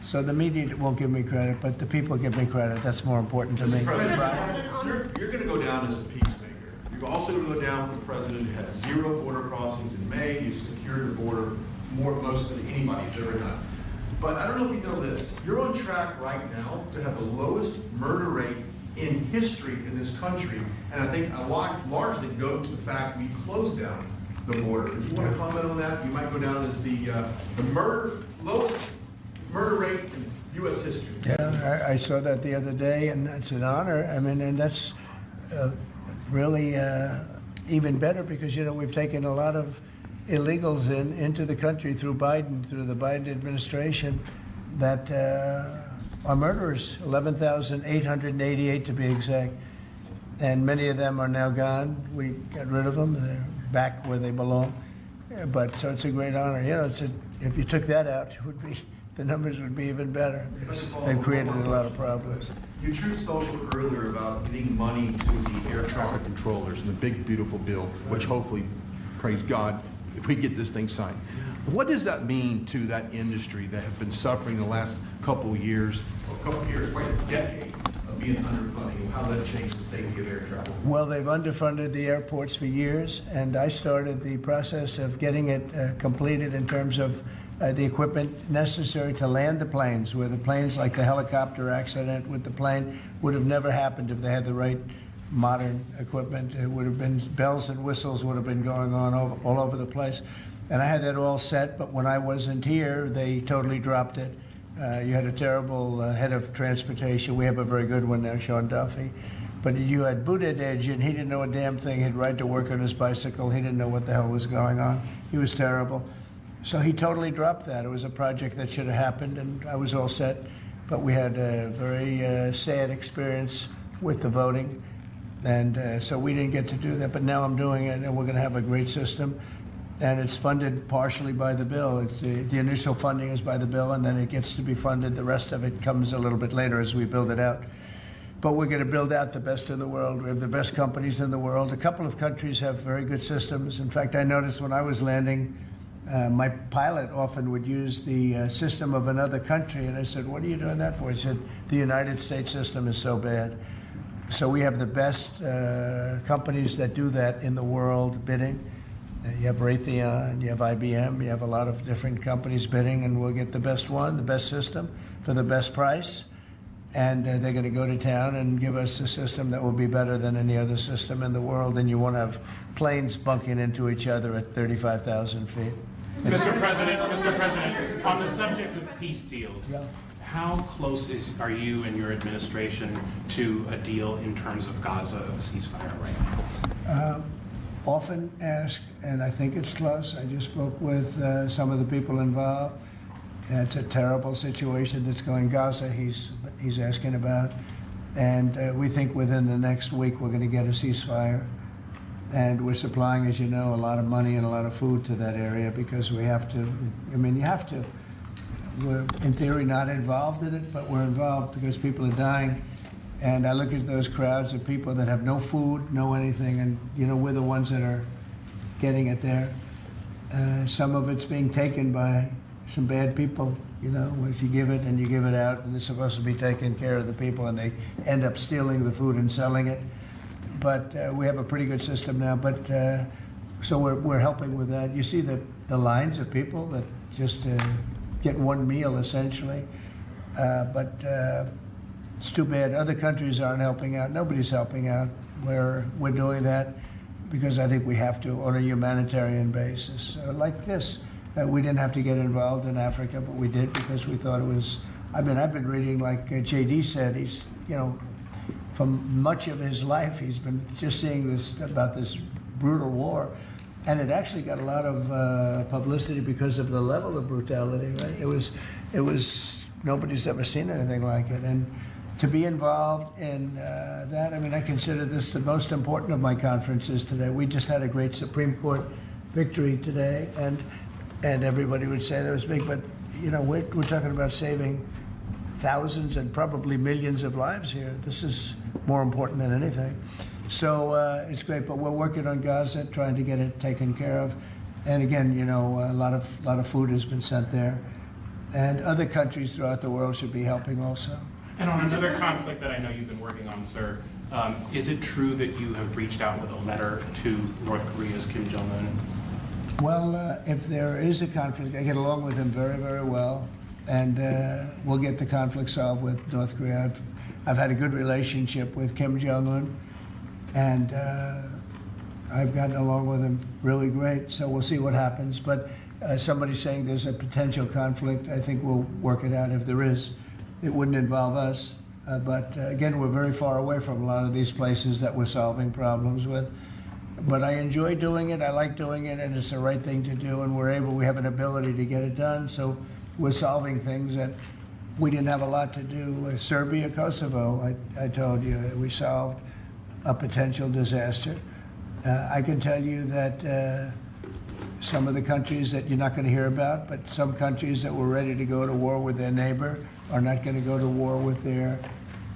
So the media won't give me credit, but the people give me credit. That's more important to me. You're going to go down as a peacemaker. You're also going to go down with the president who had 0 border crossings in May. You secured the border most than anybody's ever done. But I don't know if you know this. You're on track right now to have the lowest murder rate in history in this country. And I think a lot largely go to the fact we closed down the border. Do you want to comment on that? You might go down as the lowest murder rate in U.S. history. Yeah, I saw that the other day, and it's an honor. I mean, and that's really even better because, we've taken a lot of illegals into the country through the Biden administration that are murderers, 11,888 to be exact. And many of them are now gone. We got rid of them. They're back where they belong. But so it's a great honor. If you took that out, the numbers would be even better. They've created a lot of problems. You Truth Social earlier about getting money to the air traffic controllers and the big, beautiful bill, which hopefully, praise God, if we get this thing signed. What does that mean to that industry that have been suffering the last couple of years, wait, a decade being underfunding and how that changed the safety of air travel? Well, they've underfunded the airports for years, and I started the process of getting it completed in terms of the equipment necessary to land the planes, where the planes, like the helicopter accident with the plane, would have never happened if they had the right modern equipment. It would have been bells and whistles would have been going on all over the place. And I had that all set, but when I wasn't here, they totally dropped it. You had a terrible head of transportation. We have a very good one now, Sean Duffy. But you had Buttigieg, and he didn't know a damn thing. He'd ride to work on his bicycle. He didn't know what the hell was going on. He was terrible. So he totally dropped that. It was a project that should have happened, and I was all set. But we had a very sad experience with the voting, and so we didn't get to do that. But now I'm doing it, and we're going to have a great system. And it's funded partially by the bill. It's the initial funding is by the bill, and then it gets to be funded. The rest of it comes a little bit later as we build it out. But we're going to build out the best in the world. We have the best companies in the world. A couple of countries have very good systems. In fact, I noticed when I was landing, my pilot often would use the system of another country, and I said, "What are you doing that for?" He said, "The United States system is so bad." So we have the best companies that do that in the world bidding. You have Raytheon, you have IBM, you have a lot of different companies bidding, and we'll get the best one, the best system for the best price. And they're going to go to town and give us a system that will be better than any other system in the world. And you won't have planes bunking into each other at 35,000 feet. Mr. President, on the subject of peace deals, how close are you and your administration to a deal in terms of Gaza, a ceasefire right now? Often asked, and I think it's close. I just spoke with some of the people involved. And it's a terrible situation that's going Gaza. He's asking about, and we think within the next week we're going to get a ceasefire. And we're supplying, as you know, a lot of money and a lot of food to that area because we have to. I mean, you have to. We're in theory not involved in it, but we're involved because people are dying. And I look at those crowds of people that have no food, no anything, and you know we're the ones that are getting it there. Some of it's being taken by some bad people, you know, once you give it and you give it out, and they're supposed to be taking care of the people, and they end up stealing the food and selling it. But we have a pretty good system now. But so we're helping with that. You see the lines of people that just get one meal essentially, but. It's too bad other countries aren't helping out. Nobody's helping out. We're doing that because I think we have to on a humanitarian basis. Like this, we didn't have to get involved in Africa, but we did because we thought it was. I mean, I've been reading, like J.D. said, he's, you know, from much of his life, he's been just seeing this about this brutal war, and it actually got a lot of publicity because of the level of brutality. Right? It was nobody's ever seen anything like it, and. To be involved in that, I mean, I consider this the most important of my conferences today. We just had a great Supreme Court victory today, and everybody would say that was big, but you know, we're talking about saving thousands and probably millions of lives here. This is more important than anything. So it's great, but we're working on Gaza, trying to get it taken care of. And again, you know, a lot of food has been sent there, and other countries throughout the world should be helping also. And on another conflict that I know you've been working on, sir, is it true that you have reached out with a letter to North Korea's Kim Jong-un? Well, if there is a conflict, I get along with him very, very well, and we'll get the conflict solved with North Korea. I've had a good relationship with Kim Jong-un, and I've gotten along with him really great, so we'll see what happens. But somebody's saying there's a potential conflict. I think we'll work it out if there is. It wouldn't involve us, but again, we're very far away from a lot of these places that we're solving problems with. But I enjoy doing it, I like doing it, and it's the right thing to do, and we have an ability to get it done, so we're solving things that we didn't have a lot to do. With Serbia, Kosovo, I told you, we solved a potential disaster. I can tell you that some of the countries that you're not going to hear about, but some countries that were ready to go to war with their neighbor are not going to go to war with their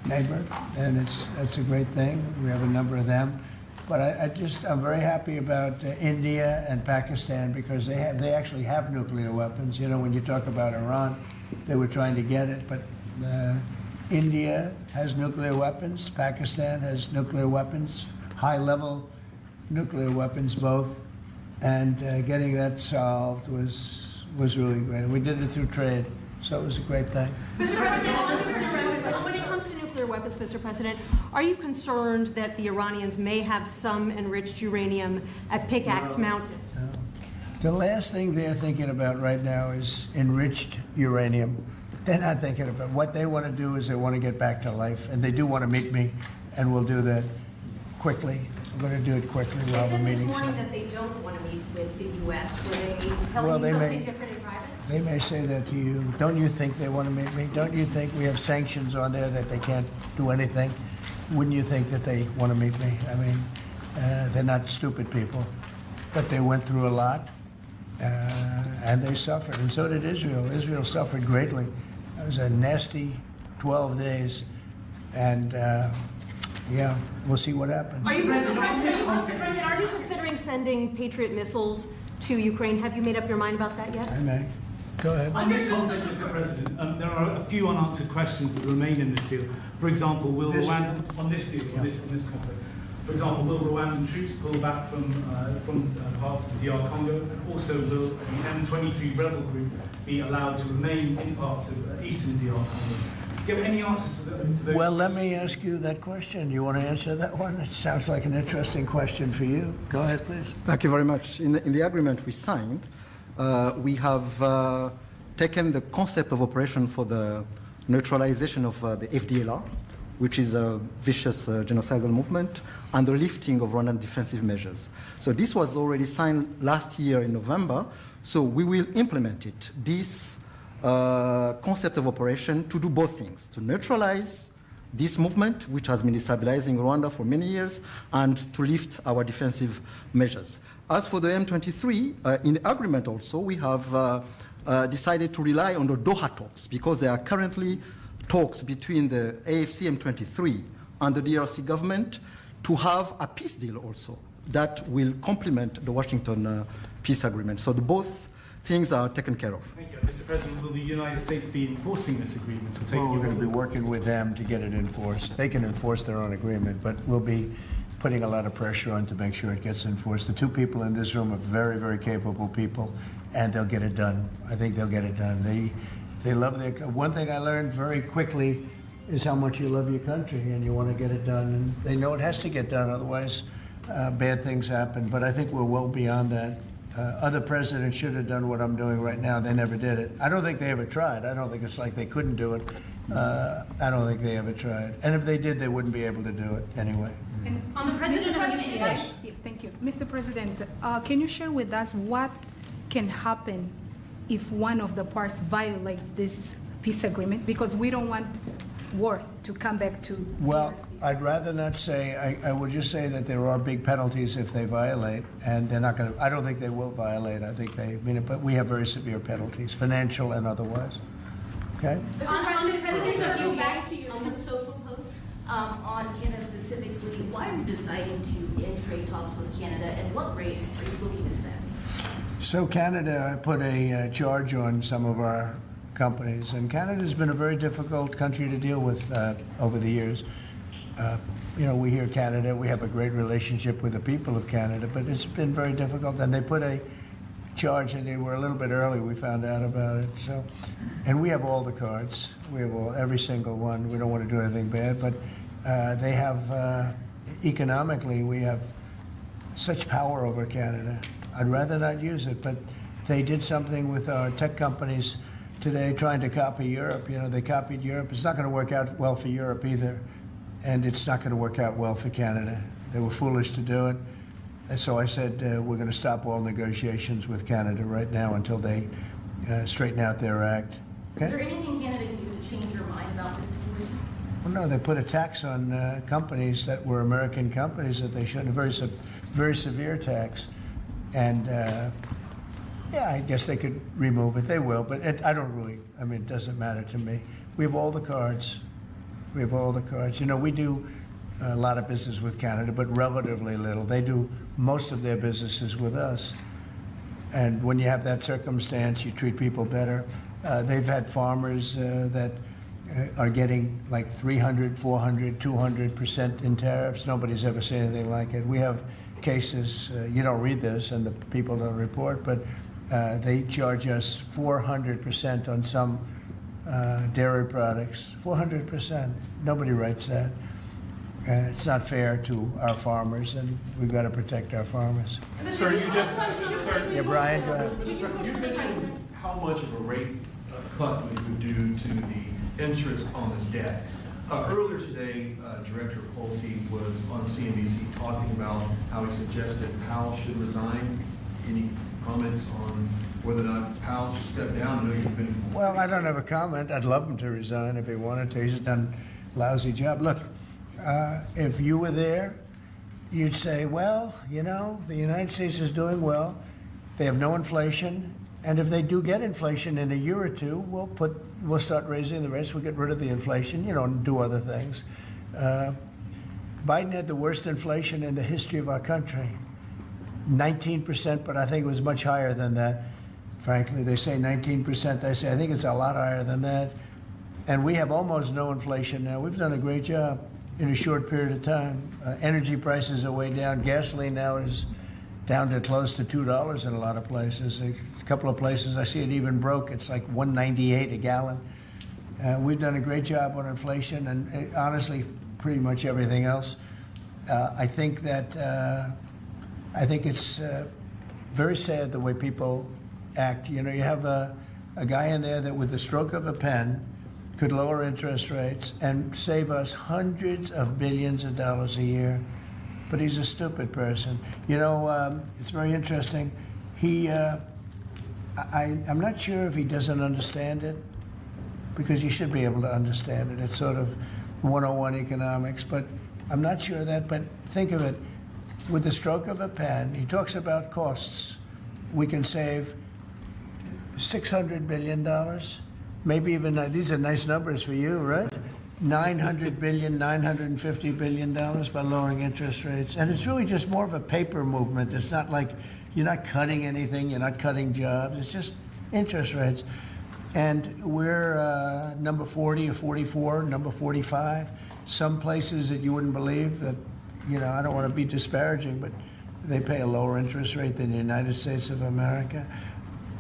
neighbor, and it's a great thing. We have a number of them, but I'm very happy about India and Pakistan because they actually have nuclear weapons. You know, when you talk about Iran, they were trying to get it, but India has nuclear weapons. Pakistan has nuclear weapons, high-level nuclear weapons both. And getting that solved was really great. We did it through trade, so it was a great thing. Mr. President, when it comes to nuclear weapons, Mr. President, are you concerned that the Iranians may have some enriched uranium at Pickaxe Mountain? No. The last thing they're thinking about right now is enriched uranium. They're not thinking about what they want to do is they want to get back to life, and they do want to meet me, and we'll do that quickly. We're going to do it quickly while we're meeting. They said this morning that they don't want to meet with the U.S. Were they telling you something different in private? They may say that to you. Don't you think they want to meet me? Don't you think we have sanctions on there that they can't do anything? Wouldn't you think that they want to meet me? I mean, they're not stupid people, but they went through a lot, and they suffered, and so did Israel. Israel suffered greatly. It was a nasty 12 days, and yeah, we'll see what happens. Are you considering sending Patriot missiles to Ukraine? Have you made up your mind about that yet? I may. Go ahead. On this context, Mr. President, there are a few unanswered questions that remain in this deal. For example, will Rwanda, on this deal, on this conflict, for example, will Rwandan troops pull back from parts of the DR Congo? And also, will the M23 rebel group be allowed to remain in parts of eastern DR Congo? Do you have any answer to those? Well, let me ask you that question. You want to answer that one? It sounds like an interesting question for you. Go ahead, please. Thank you very much. In the agreement we signed, we have taken the concept of operation for the neutralization of the FDLR, which is a vicious genocidal movement, and the lifting of Rwandan defensive measures. So this was already signed last year in November, so we will implement it. This concept of operation to do both things, to neutralize this movement, which has been destabilizing Rwanda for many years, and to lift our defensive measures. As for the M23, in the agreement also, we have decided to rely on the Doha talks, because there are currently talks between the AFC M23 and the DRC government to have a peace deal also that will complement the Washington peace agreement. So both things are taken care of. Thank you. Mr. President, will the United States be enforcing this agreement? Or Well, we're going to be working with them to get it enforced. They can enforce their own agreement, but we'll be putting a lot of pressure on to make sure it gets enforced. The two people in this room are very, very capable people, and they'll get it done. I think they'll get it done. They love their. One thing I learned very quickly is how much you love your country and you want to get it done. And they know it has to get done, otherwise bad things happen. But I think we're well beyond that. Other presidents should have done what I'm doing right now. They never did it. I don't think they ever tried. I don't think it's like they couldn't do it. I don't think they ever tried. And if they did, they wouldn't be able to do it anyway. And on the President, Yes, thank you. Mr. President, can you share with us what can happen if one of the parts violate this peace agreement? Because we don't want war to come back to Well, I'd rather not say. I would just say that there are big penalties if they violate, and they're not going to. I don't think they will violate. I think they mean it, but we have very severe penalties, financial and otherwise. Okay. Mr. President, to go back to your Truth Social post on Canada specifically, why are you deciding to end trade talks with Canada, and what rate are you looking to set? So Canada put a charge on some of our companies, and Canada's been a very difficult country to deal with over the years. You know, we hear Canada, we have a great relationship with the people of Canada, but it's been very difficult, and they put a charge, and they were a little bit early, we found out about it. So, and we have all the cards, we have every single one. We don't want to do anything bad, but they have, economically, we have such power over Canada. I'd rather not use it, but they did something with our tech companies today trying to copy Europe. You know, they copied Europe. It's not going to work out well for Europe either, and it's not going to work out well for Canada. They were foolish to do it. And so I said, we're going to stop all negotiations with Canada right now until they straighten out their act. Okay? Is there anything Canada can do to change your mind about this situation? Well, no, they put a tax on companies that were American companies that they shouldn't, a very severe tax. And yeah, I guess they could remove it. They will, but I don't really, I mean, it doesn't matter to me. We have all the cards. We have all the cards. You know, we do a lot of business with Canada, but relatively little. They do most of their businesses with us. And when you have that circumstance, you treat people better. They've had farmers that are getting like 300, 400, 200% in tariffs. Nobody's ever seen anything like it. We have cases, you don't read this and the people don't report, but they charge us 400% on some dairy products. 400%. Nobody writes that. It's not fair to our farmers, and we've got to protect our farmers. Sir, you just... Yeah, Brian, go ahead. You mentioned how much of a rate cut we would do to the interest on the debt. Earlier today, Director Pulte was on CNBC talking about how he suggested Powell should resign. Any comments on whether or not Powell should step down? I know you've been... Well, I don't have a comment. I'd love him to resign if he wanted to. He's done a lousy job. Look, if you were there, you'd say, well, you know, the United States is doing well. They have no inflation. And if they do get inflation in a year or two, we'll start raising the rates. We'll get rid of the inflation, you know, and do other things. Biden had the worst inflation in the history of our country. 19%, but I think it was much higher than that. Frankly, they say 19%. I say I think it's a lot higher than that. And we have almost no inflation now. We've done a great job in a short period of time. Energy prices are way down. Gasoline now is down to close to $2 in a lot of places. A couple of places I see it even broke. It's like $1.98 a gallon. We've done a great job on inflation and honestly, pretty much everything else. I think it's very sad the way people act. You know, you have a guy in there that with the stroke of a pen could lower interest rates and save us hundreds of billions of dollars a year. But he's a stupid person. You know, it's very interesting. I'm not sure if he doesn't understand it, because you should be able to understand it. It's sort of 101 economics, but I'm not sure of that. But think of it, with the stroke of a pen, he talks about costs. We can save $600 billion, maybe even, these are nice numbers for you, right? $900 billion, $950 billion by lowering interest rates. And it's really just more of a paper movement. It's not like you're not cutting anything, you're not cutting jobs. It's just interest rates. And we're number 40 or 44, number 45. Some places that you wouldn't believe that, you know, I don't want to be disparaging, but they pay a lower interest rate than the United States of America.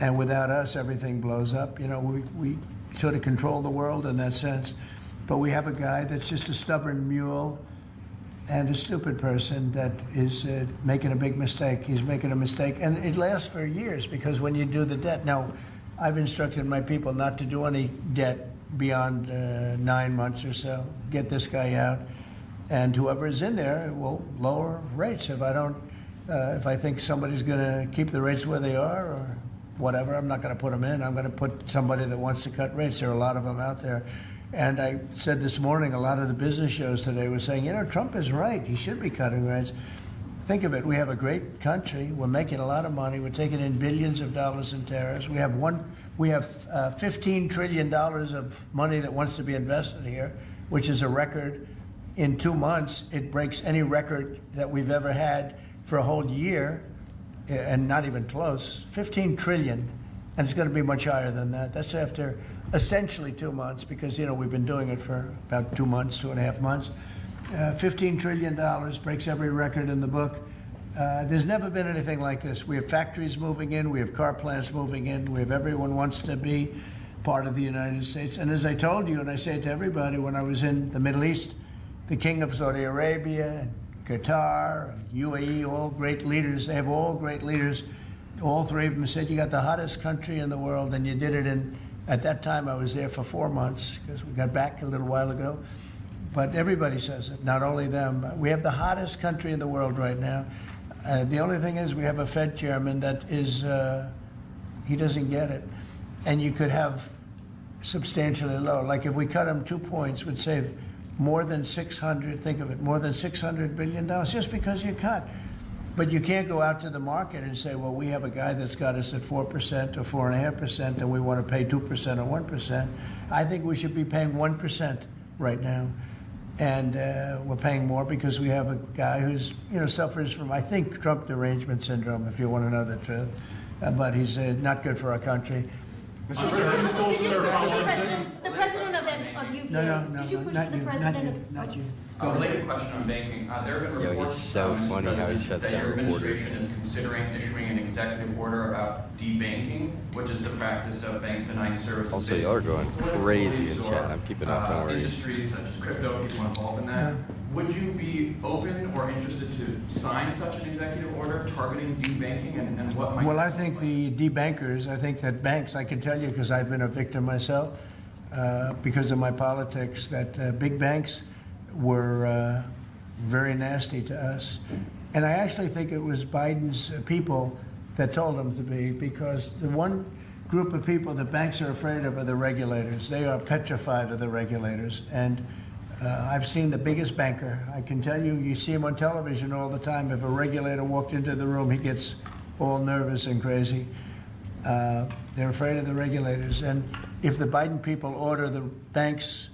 And without us, everything blows up. You know, we sort of control the world in that sense. But we have a guy that's just a stubborn mule and a stupid person that is making a big mistake. He's making a mistake. And it lasts for years, because when you do the debt, now, I've instructed my people not to do any debt beyond 9 months or so. Get this guy out. And whoever is in there will lower rates. If I think somebody's going to keep the rates where they are or whatever, I'm not going to put them in. I'm going to put somebody that wants to cut rates. There are a lot of them out there. And I said this morning, a lot of the business shows today were saying, you know, Trump is right. He should be cutting rates. Think of it. We have a great country. We're making a lot of money. We're taking in billions of dollars in tariffs. We have $15 trillion of money that wants to be invested here, which is a record. In 2 months, it breaks any record that we've ever had for a whole year, and not even close. 15 trillion, and it's going to be much higher than that. That's after essentially 2 months, because, you know, we've been doing it for about 2 months, 2.5 months. $15 trillion breaks every record in the book. There's never been anything like this. We have factories moving in. We have car plants moving in. We have everyone wants to be part of the United States. And as I told you, and I say it to everybody, when I was in the Middle East, the King of Saudi Arabia, Qatar, UAE, all great leaders. They have all great leaders. All three of them said, you got the hottest country in the world, and you did it in... At that time, I was there for 4 months, because we got back a little while ago. But everybody says it, not only them. We have the hottest country in the world right now. The only thing is we have a Fed chairman that is, he doesn't get it. And you could have substantially lower. Like if we cut him 2 points, would save more than think of it, more than $600 billion, just because you cut. But you can't go out to the market and say, well, we have a guy that's got us at 4% or 4.5%, and we want to pay 2% or 1%. I think we should be paying 1% right now. And we're paying more because we have a guy who's, you know, suffers from, I think, Trump derangement syndrome, if you want to know the truth. But he's not good for our country. The president of UVA. No, Did you push not the you, president not you. A related question on banking. There have been Yo, reports, he's so Mr. funny how he President, shuts that down your reporters. administration is considering issuing an executive order about debanking, which is the practice of banks denying services. Also, y'all are going crazy in chat. I'm keeping up, don't worry. Industries such as crypto, people involved in that. Would you be open or interested to sign such an executive order targeting debanking, and what might? Well, I think the debankers, I think that banks, I can tell you because I've been a victim myself, because of my politics, that big banks were very nasty to us. And I actually think it was Biden's people that told him to be, because the one group of people that banks are afraid of are the regulators. They are petrified of the regulators. And I've seen the biggest banker. I can tell you, you see him on television all the time. If a regulator walked into the room, he gets all nervous and crazy. They're afraid of the regulators. And if the Biden people order the banks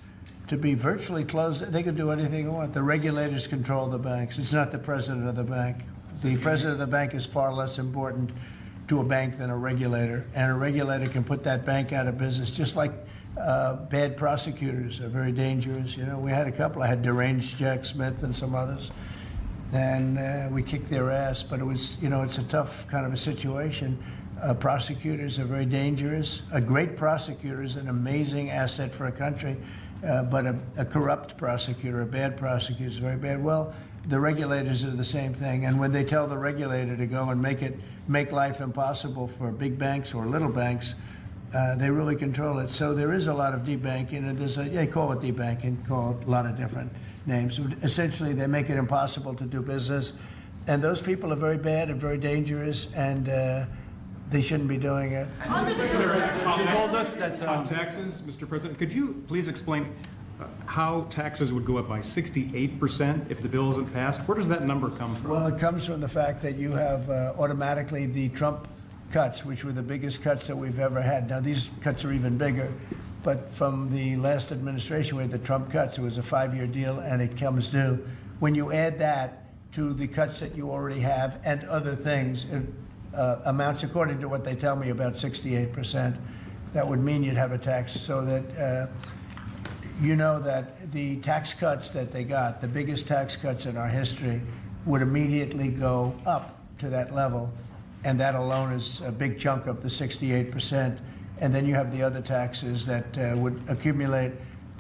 to be virtually closed, they can do anything they want. The regulators control the banks. It's not the president of the bank. The president of the bank is far less important to a bank than a regulator. And a regulator can put that bank out of business, just like bad prosecutors are very dangerous. You know, we had a couple. I had deranged Jack Smith and some others. And we kicked their ass. But it was, you know, it's a tough kind of a situation. Prosecutors are very dangerous. A great prosecutor is an amazing asset for a country. But a corrupt prosecutor, a bad prosecutor is very bad. Well, the regulators are the same thing. And when they tell the regulator to go and make life impossible for big banks or little banks, they really control it. So there is a lot of debanking, and they call it debanking, call it a lot of different names. Essentially, they make it impossible to do business. And those people are very bad and very dangerous, and they shouldn't be doing it. You told us that on taxes, Mr. President, could you please explain how taxes would go up by 68% if the bill isn't passed? Where does that number come from? Well, it comes from the fact that you have automatically the Trump cuts, which were the biggest cuts that we've ever had. Now, these cuts are even bigger, but from the last administration, we had the Trump cuts. It was a 5-year deal, and it comes due. When you add that to the cuts that you already have and other things, it amounts, according to what they tell me, about 68%. That would mean you'd have a tax, so that you know that the tax cuts that they got, the biggest tax cuts in our history, would immediately go up to that level. And that alone is a big chunk of the 68%. And then you have the other taxes that would accumulate.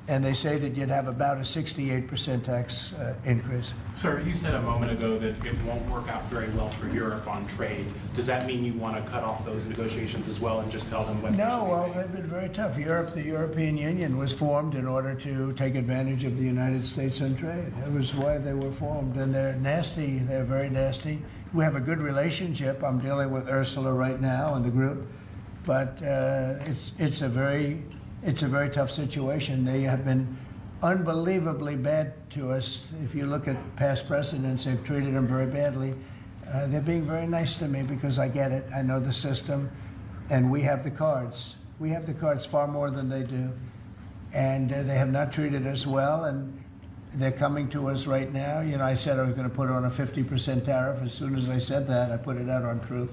And they say that you'd have about a 68% tax increase. Sir, you said a moment ago that it won't work out very well for Europe on trade. Does that mean you want to cut off those negotiations as well and just tell them what? No, well, they've been very tough. The European Union was formed in order to take advantage of the United States on trade. That was why they were formed. And they're nasty. They're very nasty. We have a good relationship. I'm dealing with Ursula right now and the group. But it's a very tough situation. They have been unbelievably bad to us. If you look at past precedents, they've treated them very badly. They're being very nice to me because I get it. I know the system, and we have the cards. We have the cards far more than they do. And they have not treated us well, and they're coming to us right now. You know, I said I was going to put on a 50% tariff. As soon as I said that, I put it out on Truth.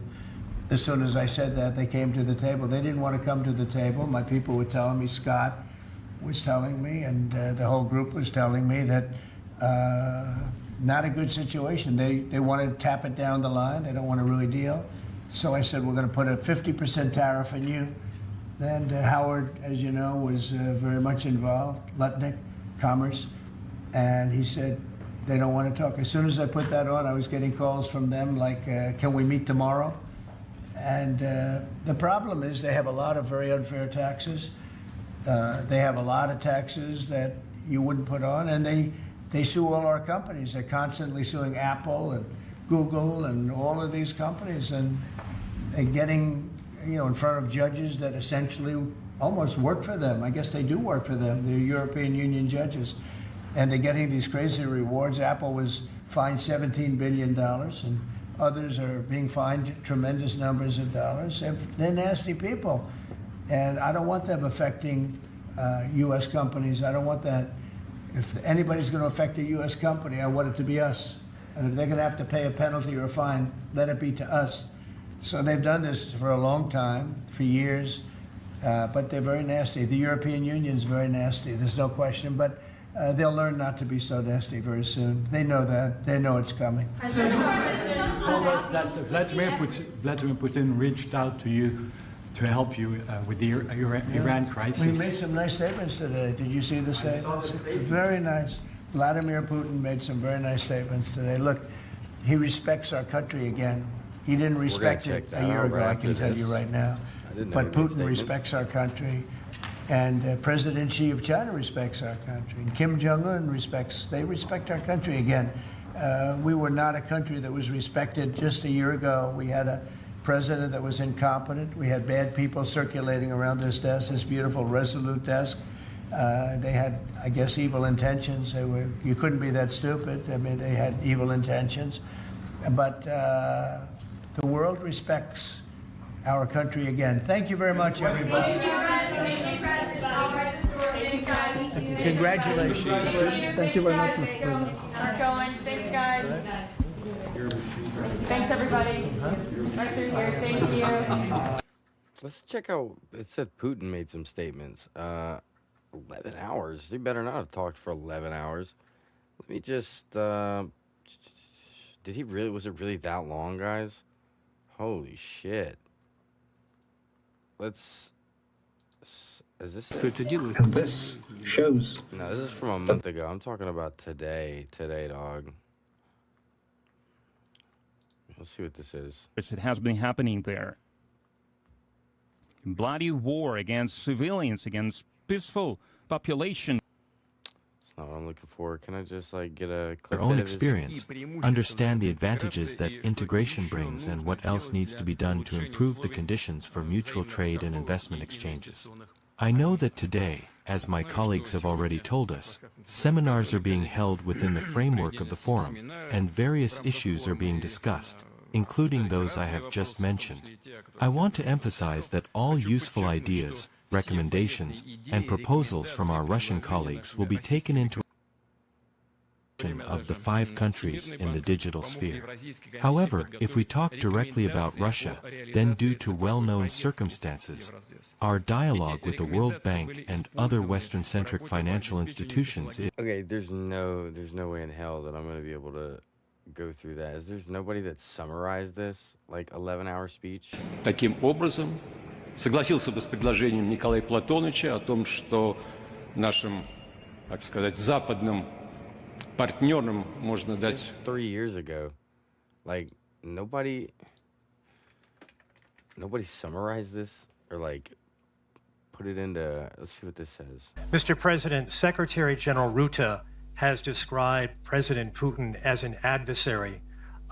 As soon as I said that, they came to the table. They didn't want to come to the table. My people were telling me, Scott was telling me, and the whole group was telling me that not a good situation. They want to tap it down the line. They don't want to really deal. So I said, we're going to put a 50% tariff on you. And Howard, as you know, was very much involved, Lutnick, Commerce. And he said, they don't want to talk. As soon as I put that on, I was getting calls from them like, can we meet tomorrow? And the problem is they have a lot of very unfair taxes. They have a lot of taxes that you wouldn't put on, and they sue all our companies. They're constantly suing Apple and Google and all of these companies, and they're getting, you know, in front of judges that essentially almost work for them. I guess they do work for them. They're European Union judges, and they're getting these crazy rewards. Apple was fined $17 billion, and others are being fined tremendous numbers of dollars. They're nasty people. And I don't want them affecting U.S. companies. I don't want that. If anybody's going to affect a U.S. company, I want it to be us. And if they're going to have to pay a penalty or a fine, let it be to us. So they've done this for a long time, for years. but they're very nasty. The European Union's very nasty. There's no question. But they'll learn not to be so nasty very soon. They know that. They know it's coming. So told us that Vladimir Putin reached out to you to help you with the Iran crisis. We made some nice statements today. Did you see the statements? Very nice. Vladimir Putin made some very nice statements today. Look, he respects our country again. He didn't respect it a year ago, I can tell you right now. But Putin respects our country. And President Xi of China respects our country. And Kim Jong-un they respect our country again. We were not a country that was respected just a year ago. We had a president that was incompetent. We had bad people circulating around this desk, this beautiful, resolute desk. They had, I guess, evil intentions. You couldn't be that stupid. I mean, they had evil intentions. But the world respects our country again. Thank you very much, everybody. Congratulations. Thank you very much, Mr. President. Keep going. Thanks, guys. Thanks, everybody. Right through here. Thank you. Let's check out. It said Putin made some statements. 11 hours. He better not have talked for 11 hours. Let me just. Did he really? Was it really that long, guys? Holy shit. Let's. Is this it? And this shows. No, this is from a month ago. I'm talking about today. Today, dog. Let's see what this is. It has been happening there. Bloody war against civilians, against peaceful population. That's not what I'm looking for. Can I just get a clip? Their own experience, understand the advantages that integration brings and what else needs to be done to improve the conditions for mutual trade and investment exchanges. I know that today, as my colleagues have already told us, seminars are being held within the framework of the forum, and various issues are being discussed, including those I have just mentioned. I want to emphasize that all useful ideas, recommendations, and proposals from our Russian colleagues will be taken into of the 5 countries in the digital sphere. However, if we talk directly about Russia, then due to well-known circumstances, our dialogue with the World Bank and other Western-centric financial institutions is... Okay, there's no way in hell that I'm going to be able to go through that. There's nobody that summarized this, 11-hour speech? Таким образом, согласился бы с предложением Николая Платоновича о том, что нашим, так сказать, западным партнерам можно дать... 3 years ago. Nobody summarized this or put it into... Let's see what this says. Mr. President, Secretary General Rutte has described President Putin as an adversary,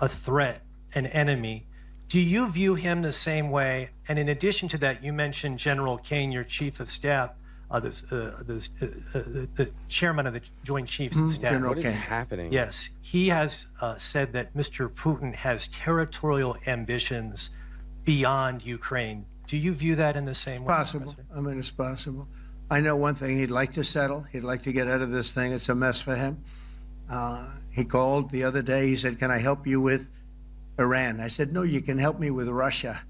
a threat, an enemy. Do you view him the same way? And in addition to that, you mentioned General Kane, your chief of staff, the chairman of the Joint Chiefs of Staff. What is happening? Yes, he has said that Mr. Putin has territorial ambitions beyond Ukraine. Do you view that in the same way? Possible. I mean, it's possible. I know one thing. He'd like to settle. He'd like to get out of this thing. It's a mess for him. He called the other day. He said, "Can I help you with Iran?" I said, "No, you can help me with Russia."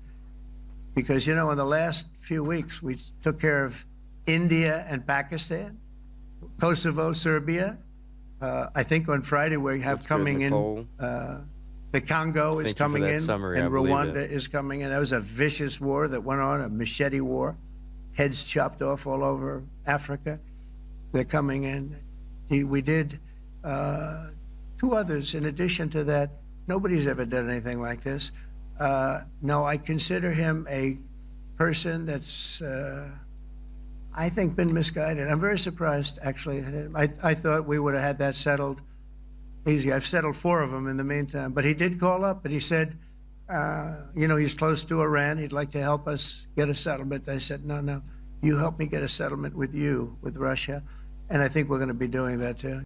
Because, in the last few weeks, we took care of India and Pakistan, Kosovo, Serbia. I think on Friday we have coming in, the Congo is coming in, and Rwanda is coming in. That was a vicious war that went on, a machete war, heads chopped off all over Africa. They're coming in. We did 2 others in addition to that. Nobody's ever done anything like this. No, I consider him a person that's... I think been misguided. I'm very surprised, actually. I thought we would have had that settled easy. I've settled 4 of them in the meantime. But he did call up, and he said, he's close to Iran. He'd like to help us get a settlement. I said, no, you help me get a settlement with Russia. And I think we're going to be doing that, too.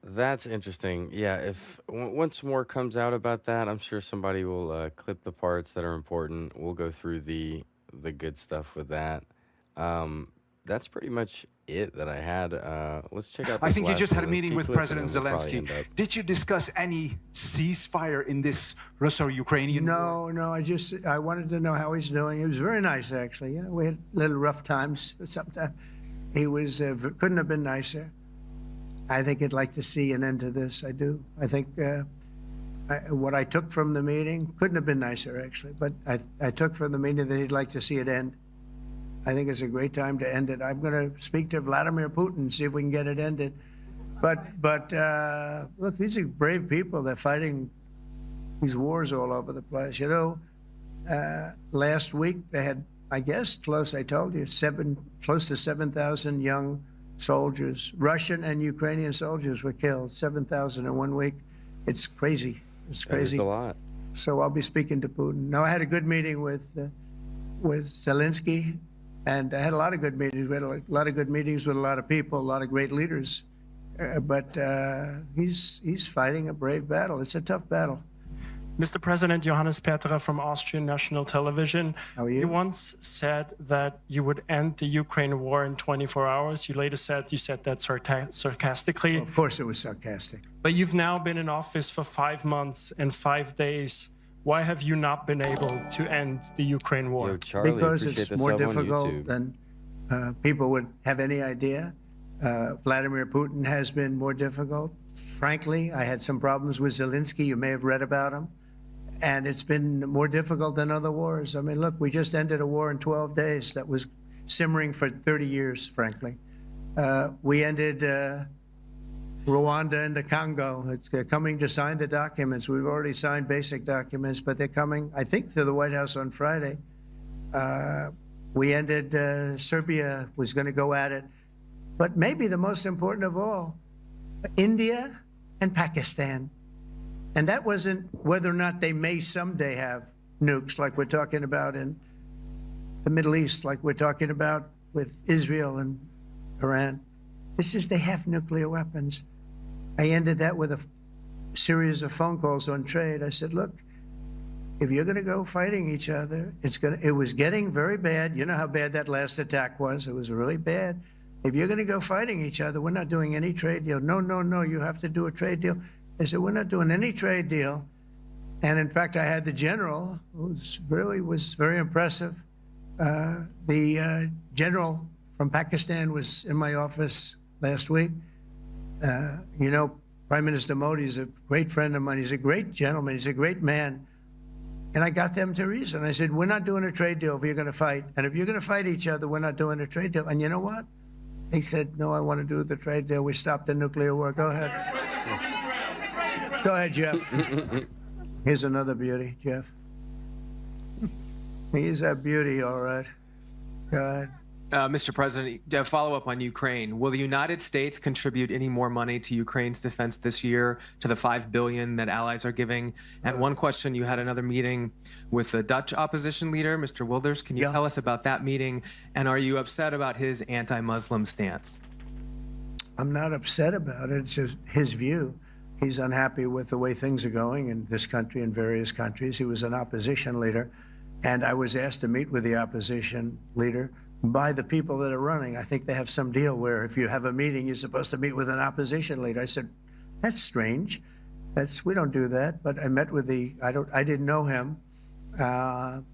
That's interesting. Yeah, if once more comes out about that, I'm sure somebody will clip the parts that are important. We'll go through the good stuff with that. that's pretty much it that I had. Let's check out. I This think you last just had a meeting Zelensky with clip, President and then we'll probably end Zelensky. up- Did you discuss any ceasefire in this Russo-Ukrainian war? No, I wanted to know how he's doing. He was very nice, actually. You know, we had little rough times sometimes. He was couldn't have been nicer. I think he'd like to see an end to this. I do. I think what I took from the meeting couldn't have been nicer, actually. But I took from the meeting that he'd like to see it end. I think it's a great time to end it. I'm going to speak to Vladimir Putin, see if we can get it ended. But look, these are brave people. They're fighting these wars all over the place. You know, last week they had, I guess, I told you, close to 7,000 young soldiers, Russian and Ukrainian soldiers were killed, 7,000 in 1 week. It's crazy. It's crazy. That is a lot. So I'll be speaking to Putin. No, I had a good meeting with Zelensky, and I had a lot of good meetings. We had a lot of good meetings with a lot of people, a lot of great leaders. But he's fighting a brave battle. It's a tough battle. Mr. President, Johannes Petra from Austrian National Television. How are you? You once said that you would end the Ukraine war in 24 hours. You later said that sarcastically. Of course it was sarcastic. But you've now been in office for 5 months and 5 days. Why have you not been able to end the Ukraine war? Yo, Charlie, Because appreciate it's the more sub on difficult YouTube. than people would have any idea. Vladimir Putin has been more difficult. Frankly, I had some problems with Zelensky. You may have read about him. And it's been more difficult than other wars. I mean, look, we just ended a war in 12 days that was simmering for 30 years, frankly. We ended Rwanda and the Congo. They're coming to sign the documents. We've already signed basic documents, but they're coming, I think, to the White House on Friday. We ended Serbia was going to go at it. But maybe the most important of all, India and Pakistan. And that wasn't whether or not they may someday have nukes like we're talking about in the Middle East, like we're talking about with Israel and Iran. This is they have nuclear weapons. I ended that with a series of phone calls on trade. I said, look, if you're going to go fighting each other, it was getting very bad. You know how bad that last attack was. It was really bad. If you're going to go fighting each other, we're not doing any trade deal. No, you have to do a trade deal. I said, we're not doing any trade deal. And in fact, I had the general, who was very impressive. The general from Pakistan was in my office last week. You know, Prime Minister Modi is a great friend of mine. He's a great gentleman. He's a great man. And I got them to reason. I said, we're not doing a trade deal if you're going to fight. And if you're going to fight each other, we're not doing a trade deal. And you know what? They said, no, I want to do the trade deal. We stopped the nuclear war. Go ahead. Go ahead, Jeff. Here's another beauty, Jeff. He's a beauty, all right. Go ahead. Mr. President, to follow up on Ukraine, will the United States contribute any more money to Ukraine's defense this year to the $5 billion that allies are giving? And one question, you had another meeting with the Dutch opposition leader, Mr. Wilders. Can you tell us about that meeting? And are you upset about his anti-Muslim stance? I'm not upset about it. It's just his view. He's unhappy with the way things are going in this country and various countries. He was an opposition leader, and I was asked to meet with the opposition leader by the people that are running. I think they have some deal where if you have a meeting, you're supposed to meet with an opposition leader. I said, that's strange. We don't do that. But I met with I didn't know him.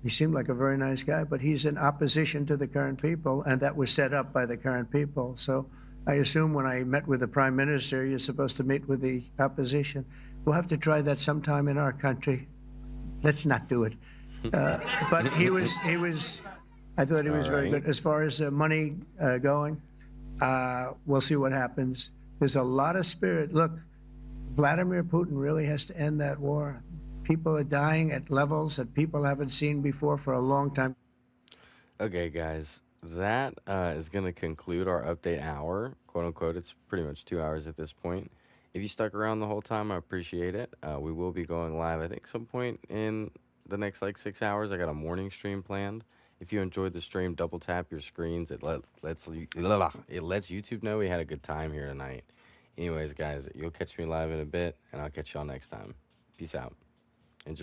He seemed like a very nice guy, but he's in opposition to the current people, and that was set up by the current people. So I assume when I met with the Prime Minister, you're supposed to meet with the opposition. We'll have to try that sometime in our country. Let's not do it. But he was, I thought he was very good. As far as money going, we'll see what happens. There's a lot of spirit. Look, Vladimir Putin really has to end that war. People are dying at levels that people haven't seen before for a long time. Okay, guys, that is going to conclude our update hour, quote unquote. It's pretty much 2 hours at this point. If you stuck around the whole time, I appreciate it. We will be going live, I think, some point in the next 6 hours. I got a morning stream planned. If you enjoyed the stream, double tap your screens. It lets YouTube know we had a good time here tonight. Anyways, guys, you'll catch me live in a bit, and I'll catch y'all next time. Peace out.